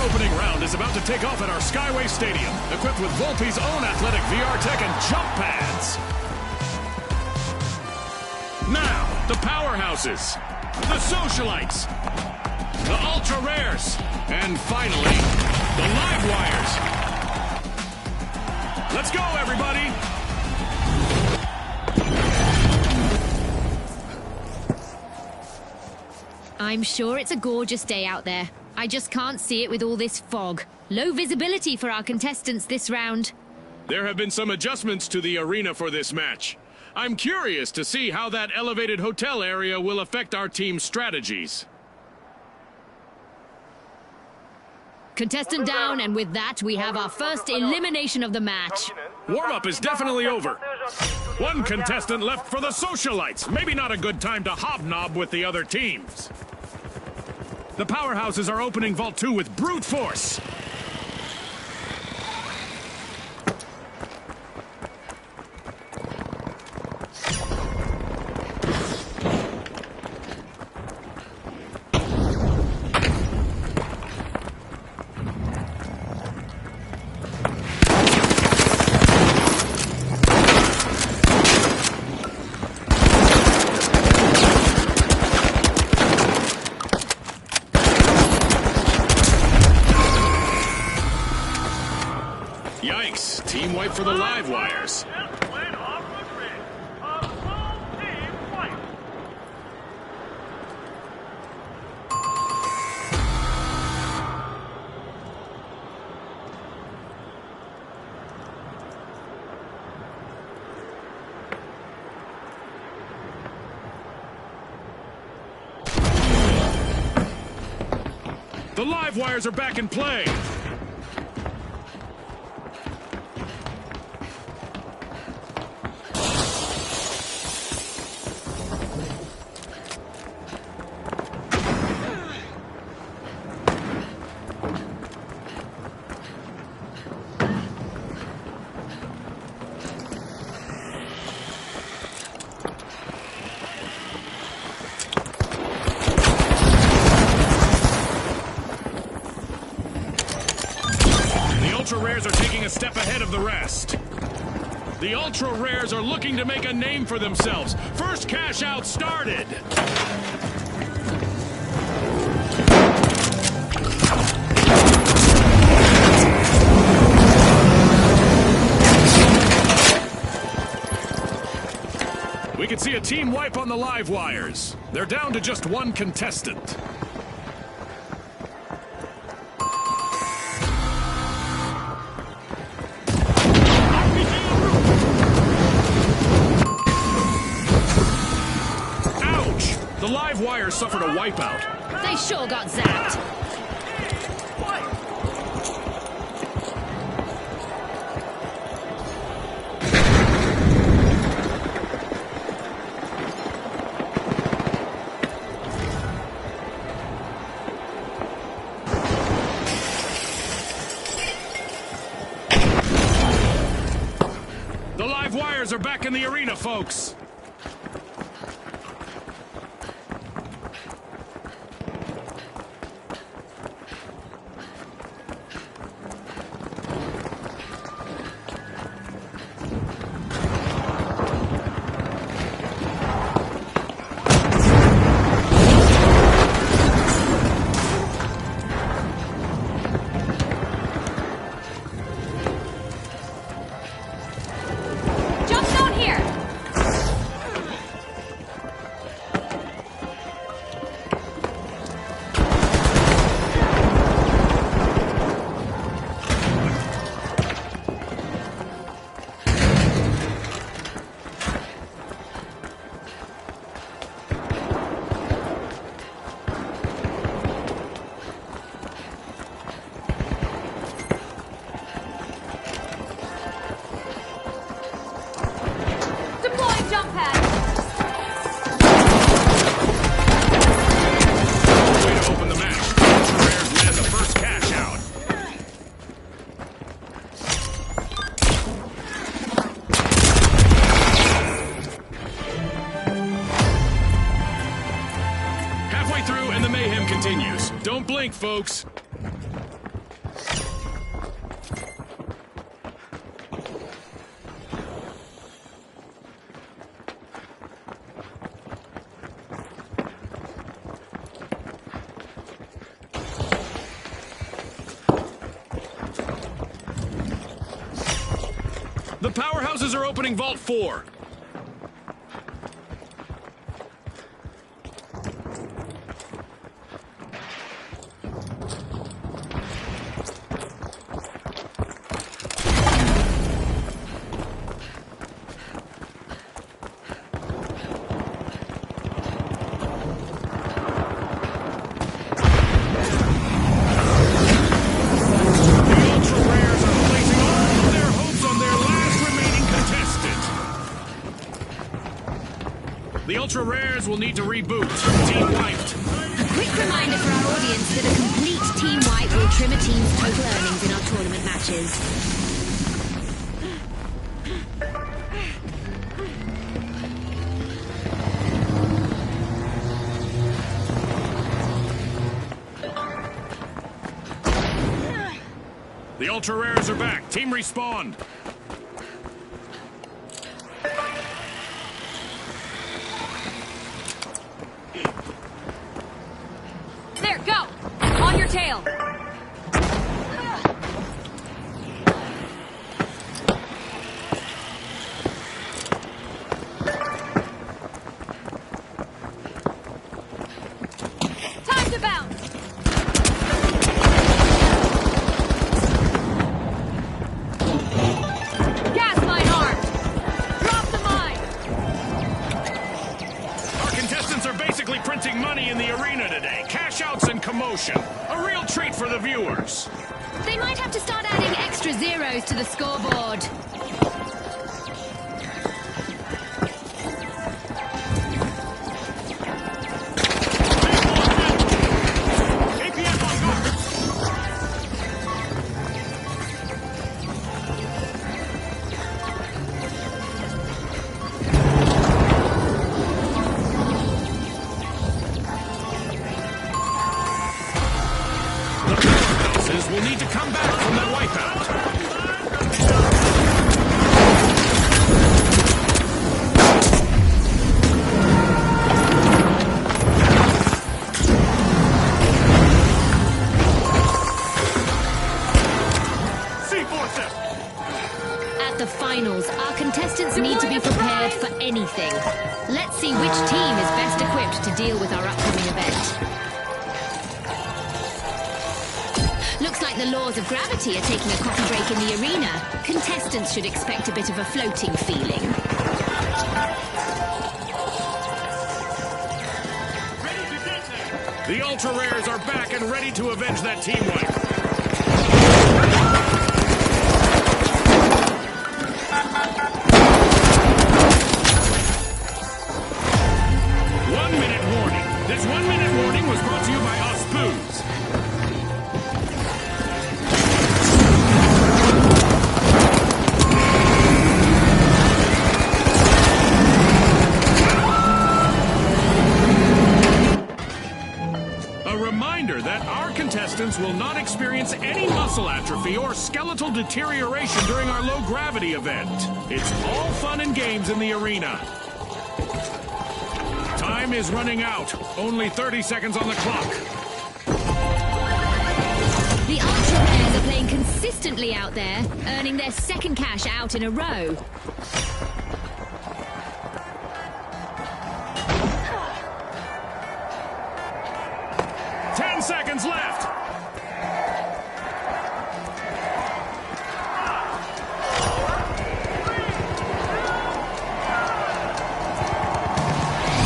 Speaker 1: Opening round is about to take off at our Skyway Stadium, equipped with Volpe's own athletic VR tech and jump pads. Now, the powerhouses, the socialites, the ultra rares, and finally, the live wires. Let's go, everybody!
Speaker 2: I'm sure it's a gorgeous day out there. I just can't see it with all this fog. Low visibility for our contestants this round.
Speaker 1: There have been some adjustments to the arena for this match. I'm curious to see how that elevated hotel area will affect our team's strategies.
Speaker 2: Contestant down, and with that, we have our first elimination of the match.
Speaker 1: Warm-up is definitely over. One contestant left for the socialites. Maybe not a good time to hobnob with the other teams. The powerhouses are opening Vault 2 with brute force. Yikes, team wipe for the live wires.
Speaker 4: Just went off the grid. A full team fight.
Speaker 1: The live wires are back in play. Ultra Rares are taking a step ahead of the rest. The Ultra Rares are looking to make a name for themselves. First cash out started. We can see a team wipe on the live wires. They're down to just one contestant. The live wires suffered a wipeout.
Speaker 2: They sure got zapped. The live wires are back in the arena, folks.
Speaker 1: halfway through and the mayhem continues. Don't blink, folks. The powerhouses are opening Vault 4. The Ultra Rares will need to reboot. Team wiped.
Speaker 2: A quick reminder for our audience that a complete team wipe will trim a team's total earnings in our tournament matches.
Speaker 1: The Ultra Rares are back. Team respawned.
Speaker 3: There, go! On your tail! Time to bounce! Gas mine armed! Drop the mine!
Speaker 1: Our contestants are basically printing money in the arena today. Cash outs and commotion. A real treat for the viewers.
Speaker 2: They might have to start adding extra zeros to the scoreboard.
Speaker 1: APF on guard. The powerhouses will need to come back from that wipeout.
Speaker 2: At the finals, our contestants need to be prepared for anything. Let's see which team is best equipped to deal with our upcoming event. Looks like the laws of gravity are taking a coffee break in the arena. Contestants should expect a bit of a floating feeling.
Speaker 1: The Ultra Rares are back and ready to avenge that team wipe. One-minute warning. This one-minute warning was brought to you by us Boos. A reminder that our contestants will not experience any muscle atrophy or skeletal deterioration during our low-gravity event. It's all fun and games in the arena. Time is running out. Only 30 seconds on the clock.
Speaker 2: The Ultra Rares are playing consistently out there, earning their second cash out in a row.
Speaker 1: Seconds left.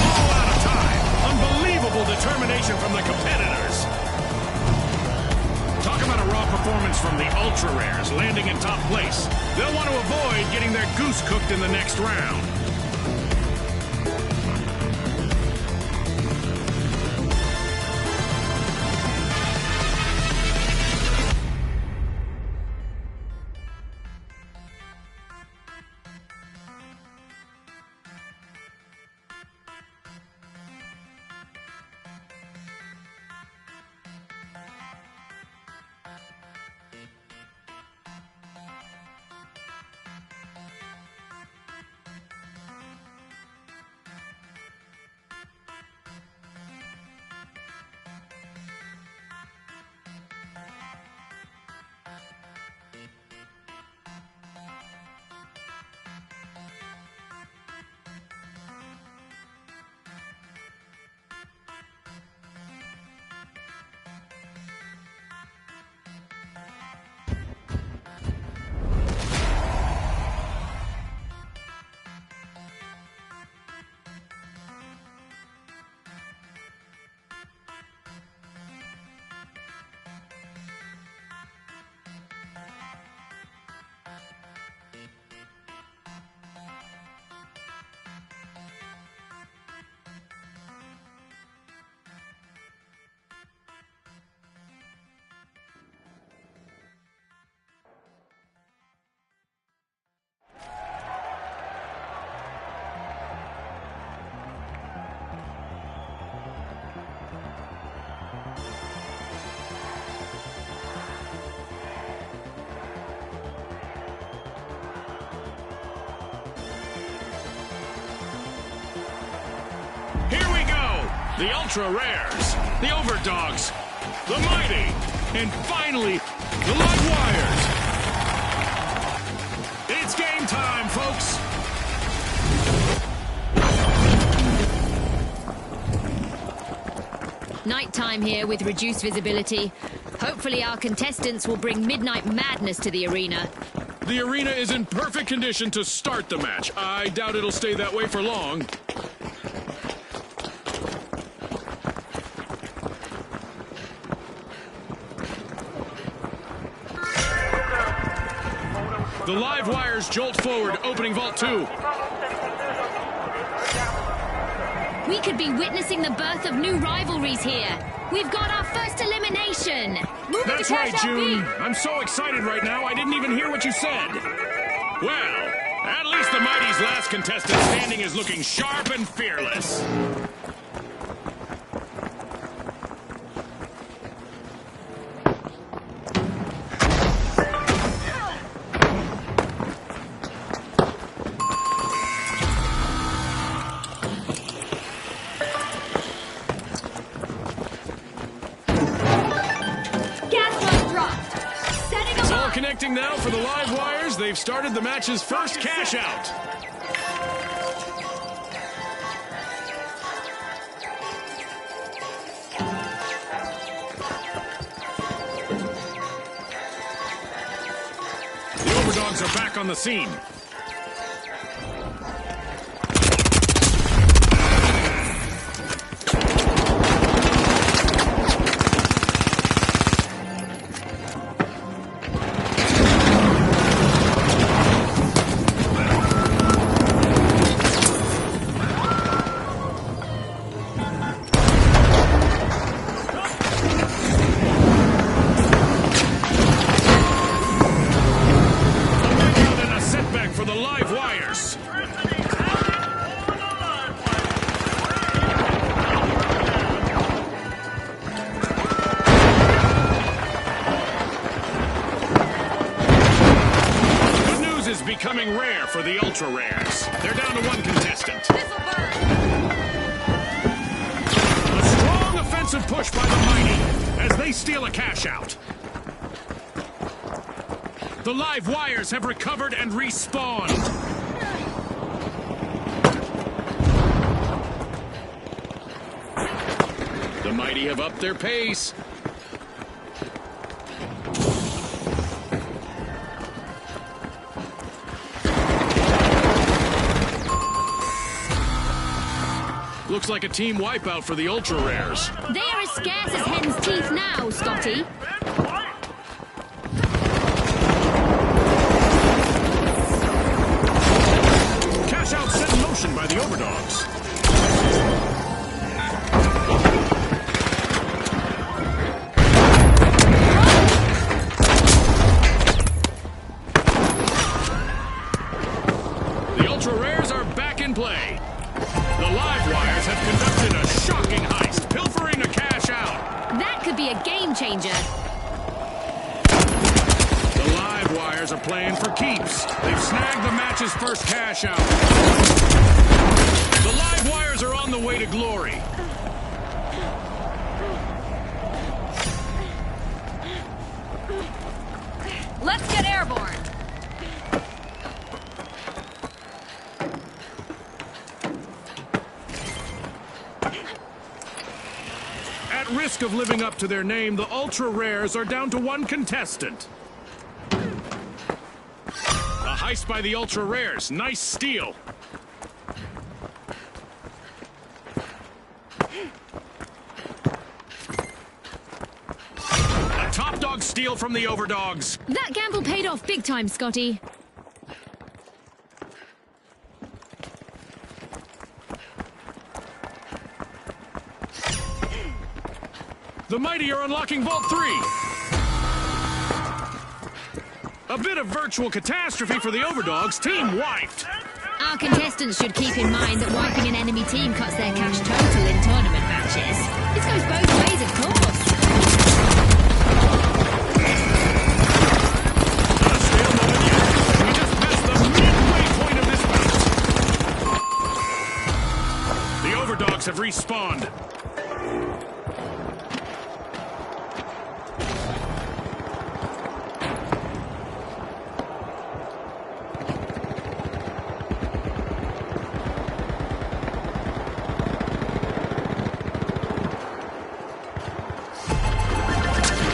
Speaker 1: All out of time. Unbelievable determination from the competitors. Talk about a raw performance from the Ultra Rares landing in top place. They'll want to avoid getting their goose cooked in the next round. Here we go! The Ultra Rares, the Overdogs, the Mighty, and finally, the Live Wires. It's game time, folks!
Speaker 2: Nighttime here with reduced visibility. Hopefully our contestants will bring midnight madness to the arena.
Speaker 1: The arena is in perfect condition to start the match. I doubt it'll stay that way for long. The Live Wires jolt forward, opening Vault 2.
Speaker 2: We could be witnessing the birth of new rivalries here. We've got our first elimination.
Speaker 3: Moving
Speaker 1: That's
Speaker 3: to
Speaker 1: right,
Speaker 3: cash out
Speaker 1: June.
Speaker 3: B.
Speaker 1: I'm so excited right now, I didn't even hear what you said. Well, at least the Mighty's last contestant standing is looking sharp and fearless.
Speaker 3: Gas line dropped. Setting
Speaker 1: It's
Speaker 3: them
Speaker 1: all
Speaker 3: up.
Speaker 1: connecting now for the Live Wires. They've started the match's first cash out. The Overdogs are back on the scene. And a setback for the Live Wires. Good news is becoming rare for the Ultra Rares. They're down to one contestant.
Speaker 3: This'll burn.
Speaker 1: A strong offensive push by the Mighty as they steal a cash out. The Live Wires have recovered and respawned. The Mighty have upped their pace. Looks like a team wipeout for the Ultra Rares.
Speaker 2: They are as scarce as hen's teeth now, Scotty.
Speaker 1: Cash out set in motion by the Overdogs. The Ultra Rares are back in play. The Live Wires have conducted a shocking heist, pilfering a cash out.
Speaker 2: That could be a game changer.
Speaker 1: The Live Wires are playing for keeps. They've snagged the match's first cash out. The Live Wires are on the way to glory.
Speaker 3: Let's get airborne.
Speaker 1: At risk of living up to their name, the Ultra Rares are down to one contestant. A heist by the Ultra Rares. Nice steal. A top dog steal from the Overdogs.
Speaker 2: That gamble paid off big time, Scotty.
Speaker 1: The Mighty are unlocking Vault 3. A bit of virtual catastrophe for the Overdogs. Team wiped.
Speaker 2: Our contestants should keep in mind that wiping an enemy team cuts their cash total in tournament matches. This goes both ways, of course.
Speaker 1: Not a stale moment yet. We just passed the midway point of this bout. The Overdogs have respawned.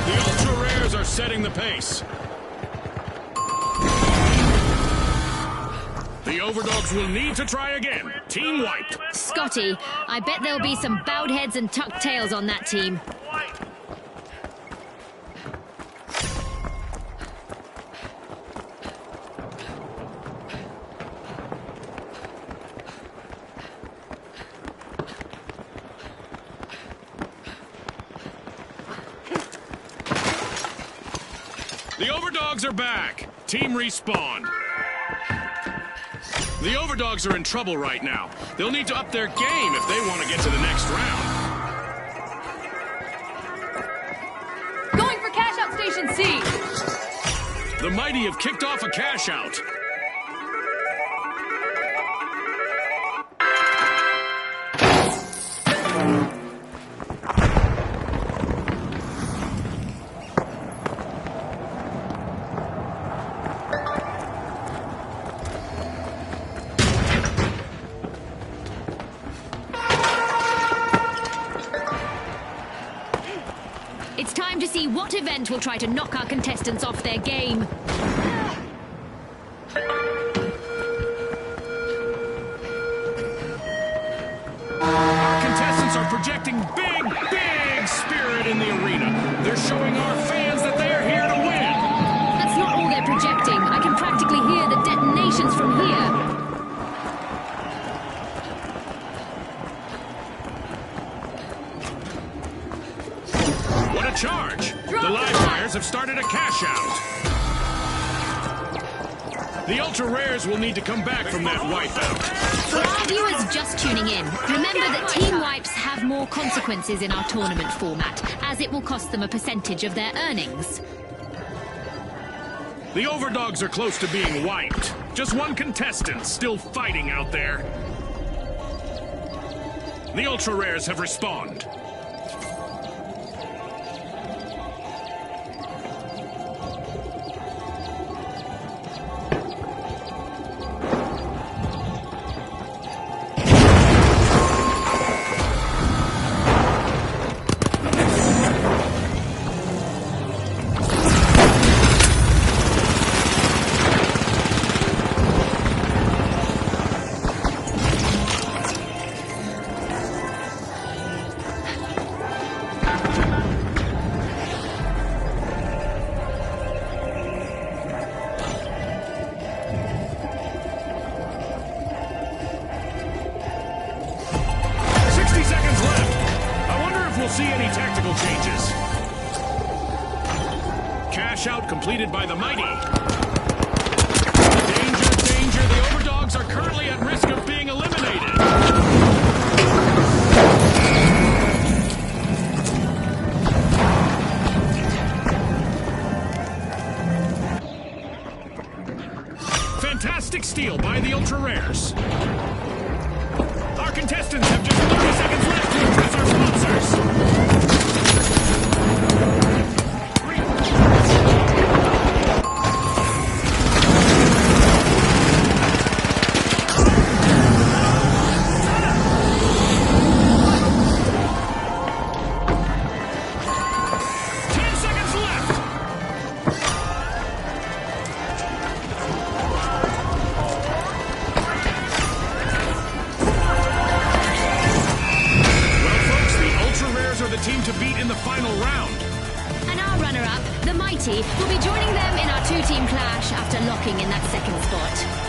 Speaker 1: The ultra rares are setting the pace. The overdogs will need to try again. Team wiped.
Speaker 2: Scotty, I bet there'll be some bowed heads and tucked tails on that team.
Speaker 4: White.
Speaker 1: The overdogs are back. Team respawn. The overdogs are in trouble right now. They'll need to up their game if they want to get to the next round.
Speaker 3: Going for cash out station C.
Speaker 1: The mighty have kicked off a cash out.
Speaker 2: It's time to see what event will try to knock our contestants off their game.
Speaker 1: Our contestants are projecting big spirit in the arena. They're showing our fans that they're here to win.
Speaker 2: That's not all they're projecting. I can practically hear the detonations from here.
Speaker 1: What a charge!
Speaker 3: Drop
Speaker 1: The
Speaker 3: the
Speaker 1: live
Speaker 3: line.
Speaker 1: fires have started a cash out. The ultra rares will need to come back from that wipeout.
Speaker 2: For our viewers just tuning in, remember that team wipes have more consequences in our tournament format, as it will cost them a percentage of their earnings.
Speaker 1: The overdogs are close to being wiped. Just one contestant still fighting out there. The ultra rares have respawned. We'll see any tactical changes. Cash out completed by the mighty. Danger. The overdogs are currently at risk of being eliminated. Fantastic steal by the ultra rares. Our contestants have just 30 seconds left to impress our sponsors. 10 seconds left. Are the team to beat in the final round.
Speaker 2: And our runner-up, the Mighty, will be joining them in our two-team clash after locking in that second spot.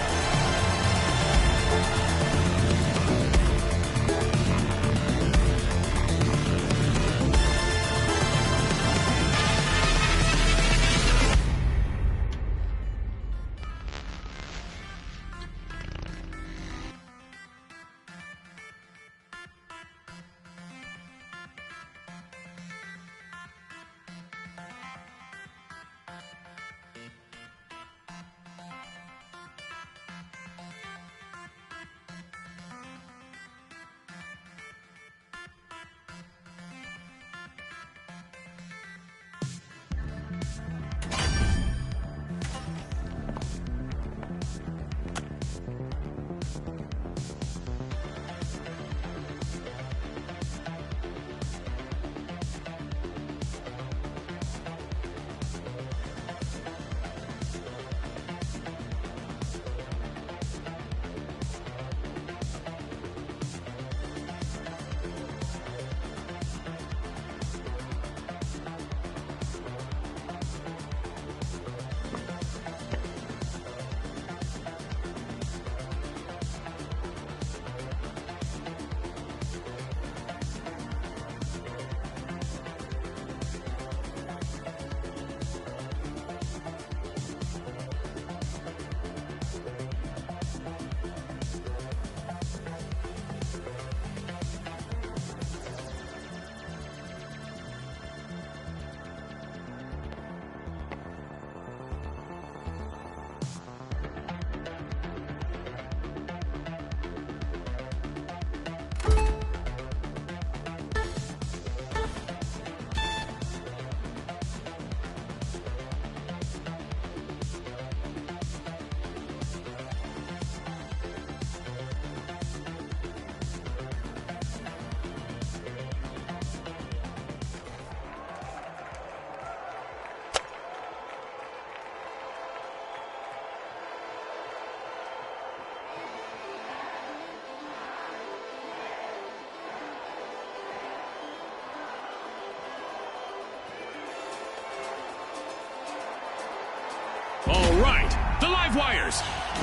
Speaker 1: right, the Live Wires,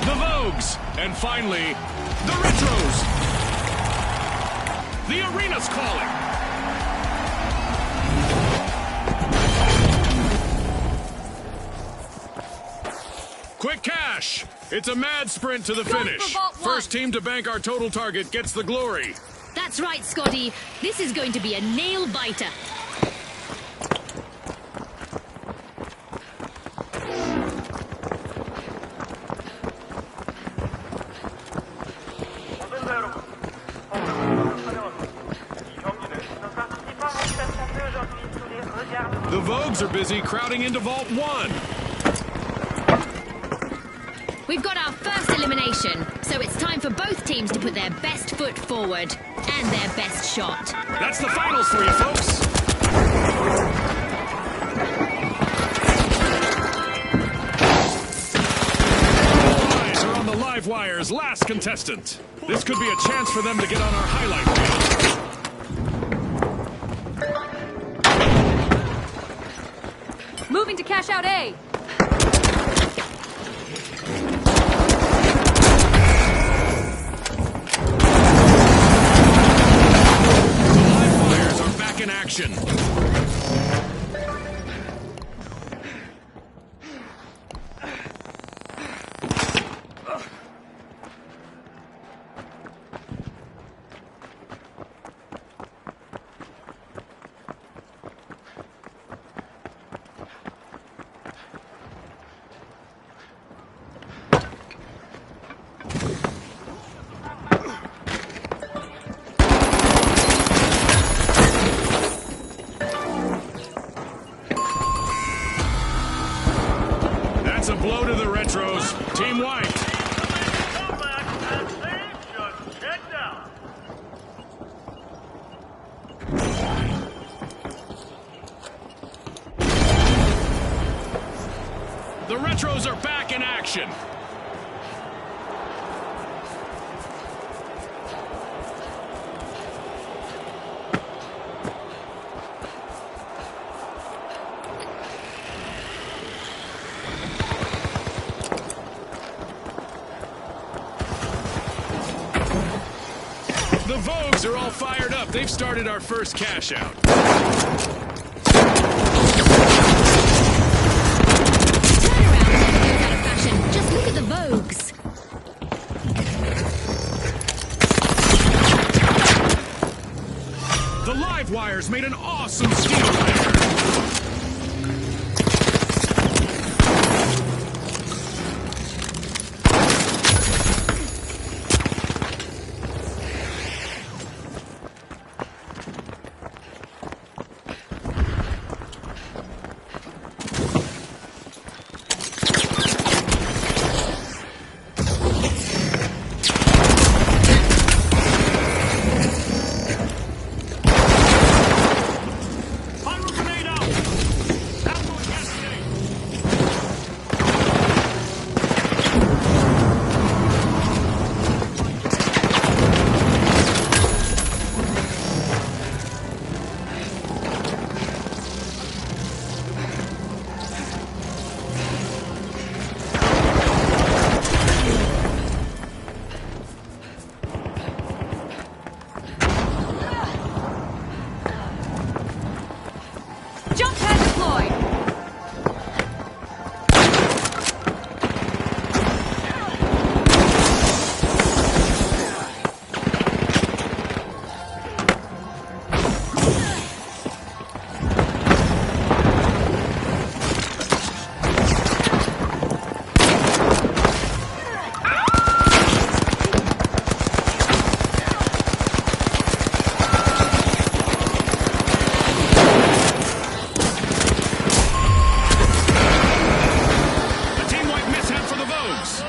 Speaker 1: the Vogues, and finally, the Retros. The arena's calling. Quick cash. It's a mad sprint to the
Speaker 3: Going
Speaker 1: finish.
Speaker 3: for Vault 1.
Speaker 1: First team to bank our total target gets the glory.
Speaker 2: That's right, Scotty. This is going to be a nail-biter.
Speaker 4: 시청자 여러분, 환영합니다. 이 경기는 FIFA 소리에 거지하는
Speaker 1: The Vogues are busy crowding into Vault 1.
Speaker 2: We've got our first elimination, so it's time for both teams to put their best foot forward and their best shot.
Speaker 1: That's the finals for you, folks. All eyes are on the Live Wire's last contestant. This could be a chance for them to get on our highlight reel.
Speaker 3: Moving to cash out A.
Speaker 1: The Live Wires are back in action. That's a blow to the Retros. Team White.
Speaker 4: comeback and they've just checked out.
Speaker 1: The Retros are back in action. The Vogues are all fired up. They've started our first cash out.
Speaker 2: Turnaround never goes out of fashion. Just look at the Vogues.
Speaker 1: The Live Wires made an awesome steal there. Pyro grenade out. That's what yesterday.
Speaker 3: Jump pad deployed.
Speaker 1: A Team White mishap for the Vogues.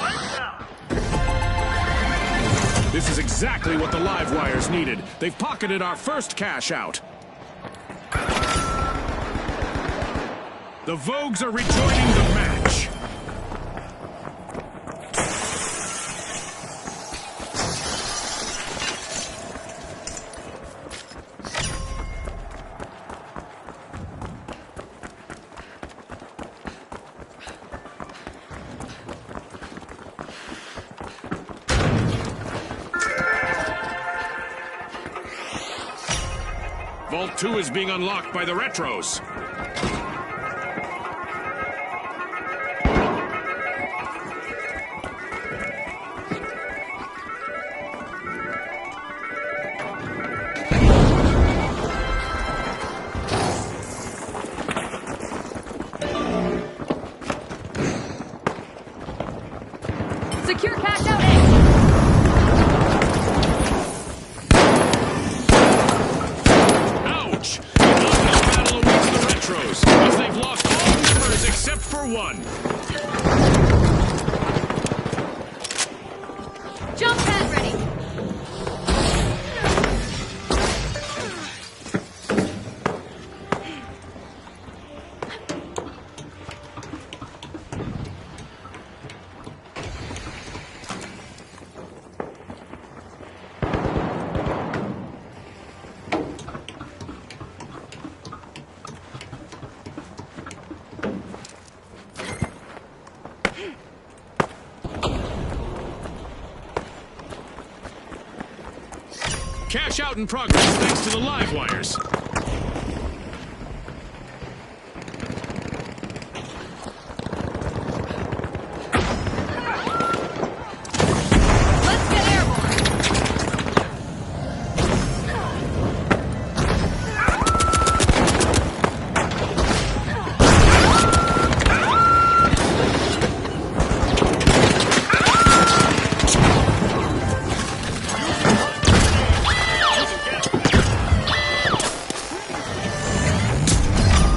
Speaker 4: Wiped out.
Speaker 1: This is exactly what the Live Wires needed. They've pocketed our first cash out. The Vogues are rejoining the match. Vault 2 is being unlocked by the Retros.
Speaker 3: Secure cash out A.
Speaker 1: Ouch! An uphill battle awaits the Retros, as they've lost all members except for one.
Speaker 3: Jump pad ready.
Speaker 1: Cash out in progress thanks to the live wires.
Speaker 3: Let's get airborne.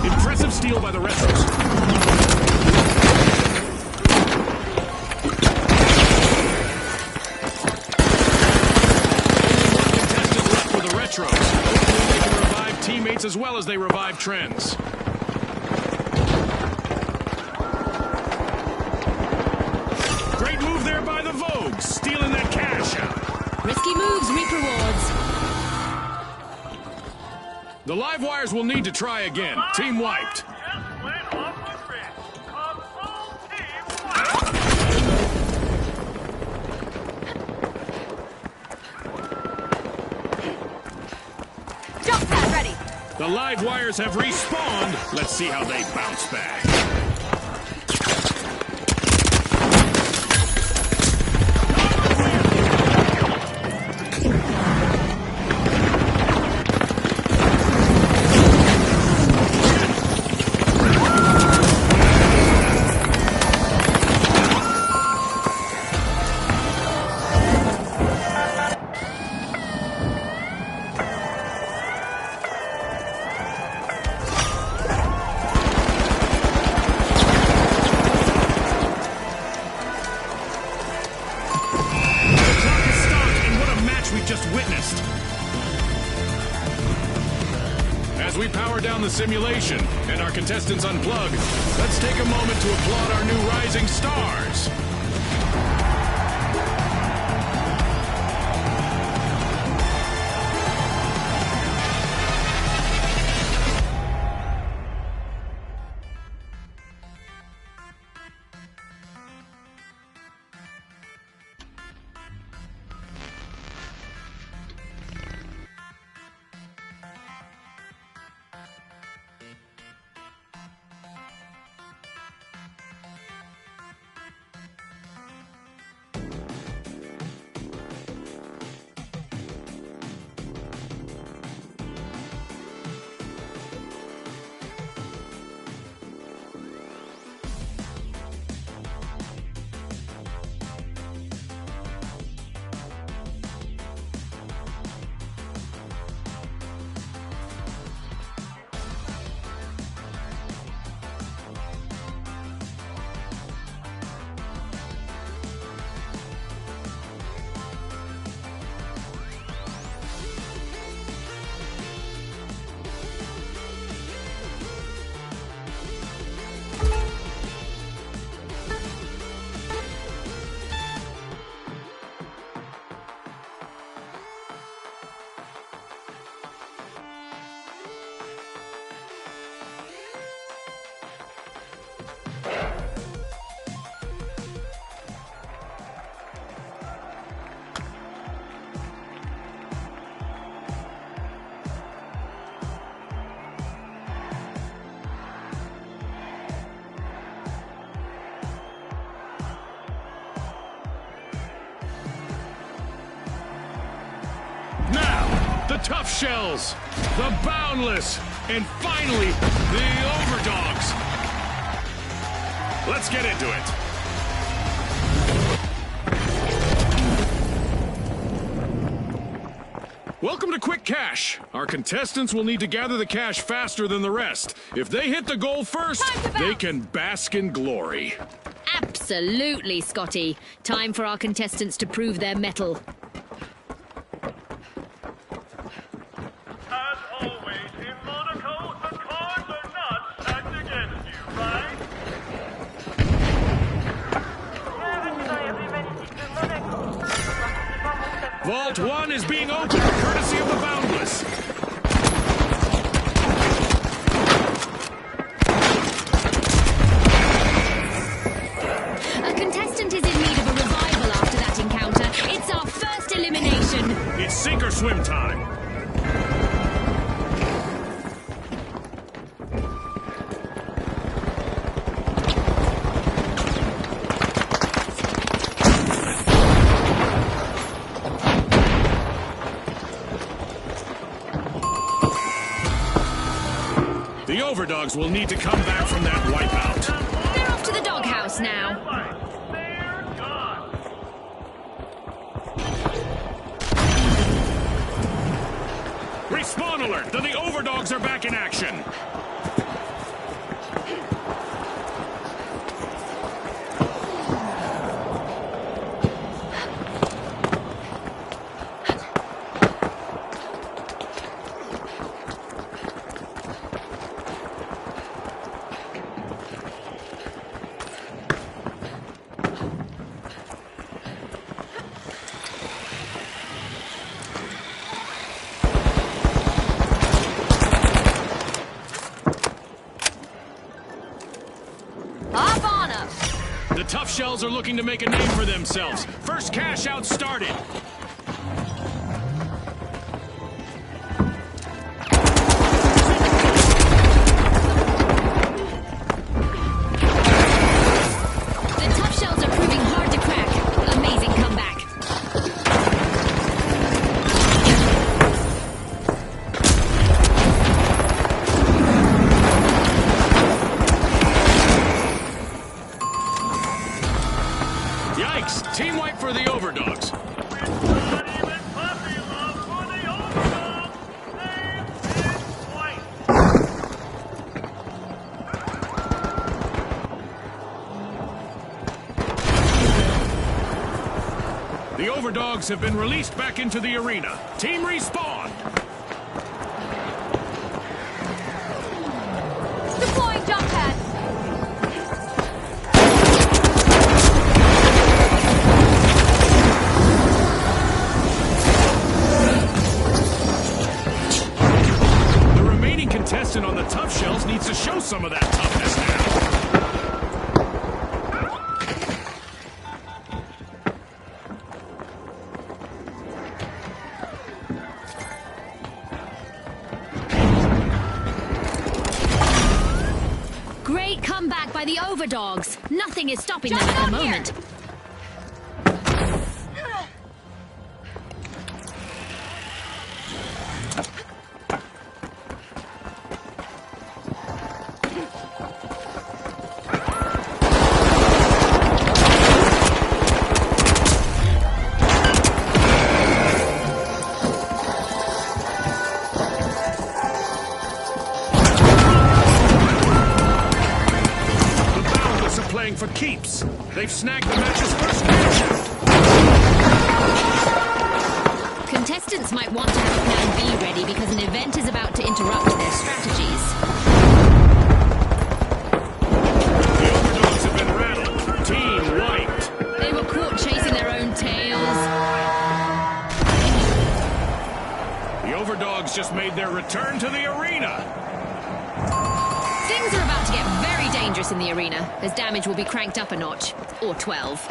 Speaker 1: Impressive steal by the Retros. Contestant left for the Retros. Hopefully they can revive teammates as well as they revive trends. Great move there by the Vogues, stealing that cash out.
Speaker 2: Risky moves reap rewards.
Speaker 1: The live wires will need to try again. Team wiped.
Speaker 4: Just went off the grid. Assault team wiped.
Speaker 3: Jump pad ready.
Speaker 1: The live wires have respawned. Let's see how they bounce back. Just witnessed. As we power down the simulation and our contestants unplug, let's take a moment to applaud our new rising stars. The Tough Shells, the Boundless, and finally, the Overdogs. Let's get into it. Welcome to Quick Cash. Our contestants will need to gather the cash faster than the rest. If they hit the goal first, they can bask in glory.
Speaker 2: Absolutely, Scotty. Time for our contestants to prove their mettle.
Speaker 4: As always, in Monaco, the cards are not stacked against you, right?
Speaker 1: Vault 1 is being opened, courtesy of the Boundless.
Speaker 2: A contestant is in need of a revival after that encounter. It's our first elimination.
Speaker 1: It's sink or swim time. The Overdogs will need to come back from that wipeout.
Speaker 2: They're off to the doghouse now.
Speaker 4: They're gone.
Speaker 1: Respawn alert! The Overdogs are back in action.
Speaker 3: Up on 'em!
Speaker 1: The Tough Shells are looking to make a name for themselves. First cash out started.
Speaker 2: The Tough Shells are proving hard to crack. Amazing comeback.
Speaker 1: Yikes! Team wipe for the Overdogs.
Speaker 4: Not even puppy love for the Overdogs. Name is White.
Speaker 1: The Overdogs have been released back into the arena. Team respawn.
Speaker 3: Deploying jump pad!
Speaker 1: The remaining contestant on the Tough Shells needs to show some of that toughness now.
Speaker 2: Great comeback by the Overdogs. Nothing is stopping them
Speaker 3: Jump
Speaker 2: at the
Speaker 3: out here.
Speaker 2: moment.
Speaker 1: The Boundless are playing for keeps. They've snagged the match's first cash out.
Speaker 2: Contestants might want to have Plan B ready because an event is about to interrupt their strategies.
Speaker 1: The Overdogs have been rattled. Team wiped.
Speaker 2: They were caught chasing their own tails.
Speaker 1: The Overdogs just made their return to the arena.
Speaker 2: Things are about to get very dangerous in the arena, as damage will be cranked up a notch. Or 12.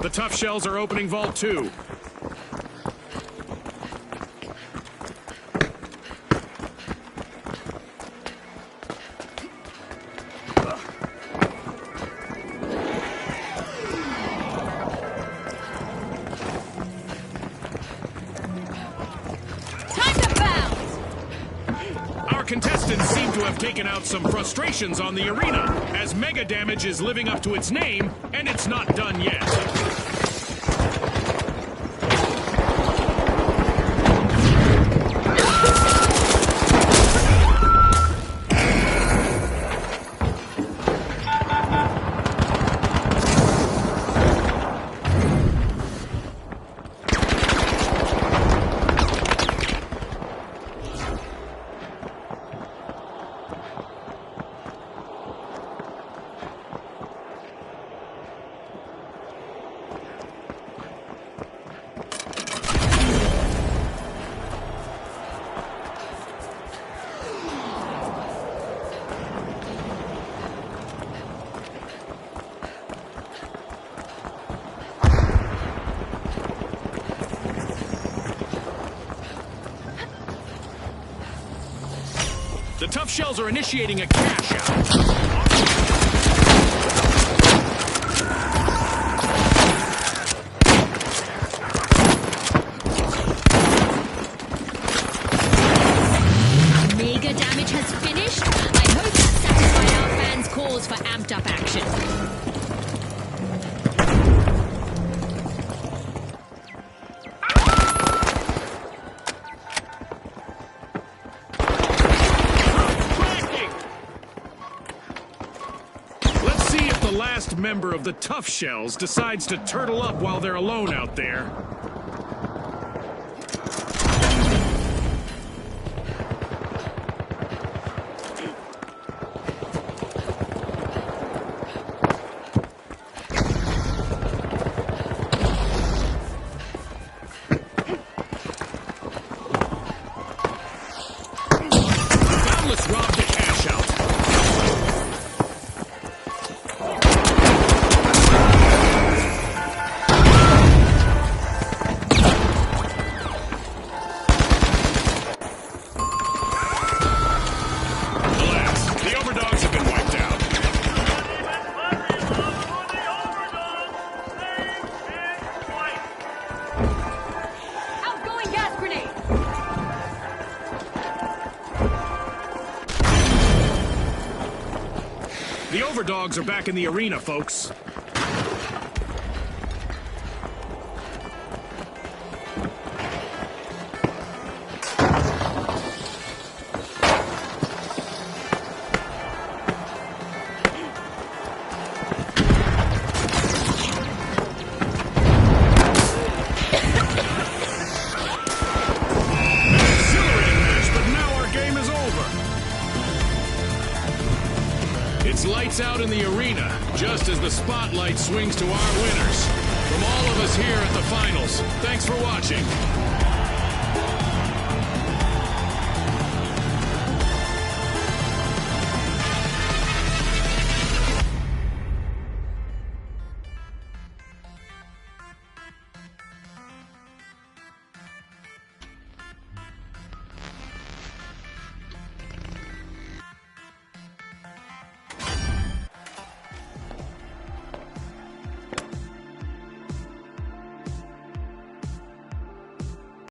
Speaker 1: The Tough Shells are opening Vault 2. contestants seem to have taken out some frustrations on the arena, as Mega Damage is living up to its name, and it's not done yet. The Tough Shells are initiating a cash out.
Speaker 2: Mega Damage has finished. I hope that satisfied our fans' calls for amped up action.
Speaker 1: Let's see if the last member of the Tough Shells decides to turtle up while they're alone out there. Now let's rob the cash out. Alas, the Overdogs have been wiped out.
Speaker 3: Outgoing gas grenade!
Speaker 1: The Overdogs are back in the arena, folks. An exhilarating match, but now our game is over. It's lights out in the arena, just as the spotlight swings to our winners. From all of us here at the finals, thanks for watching.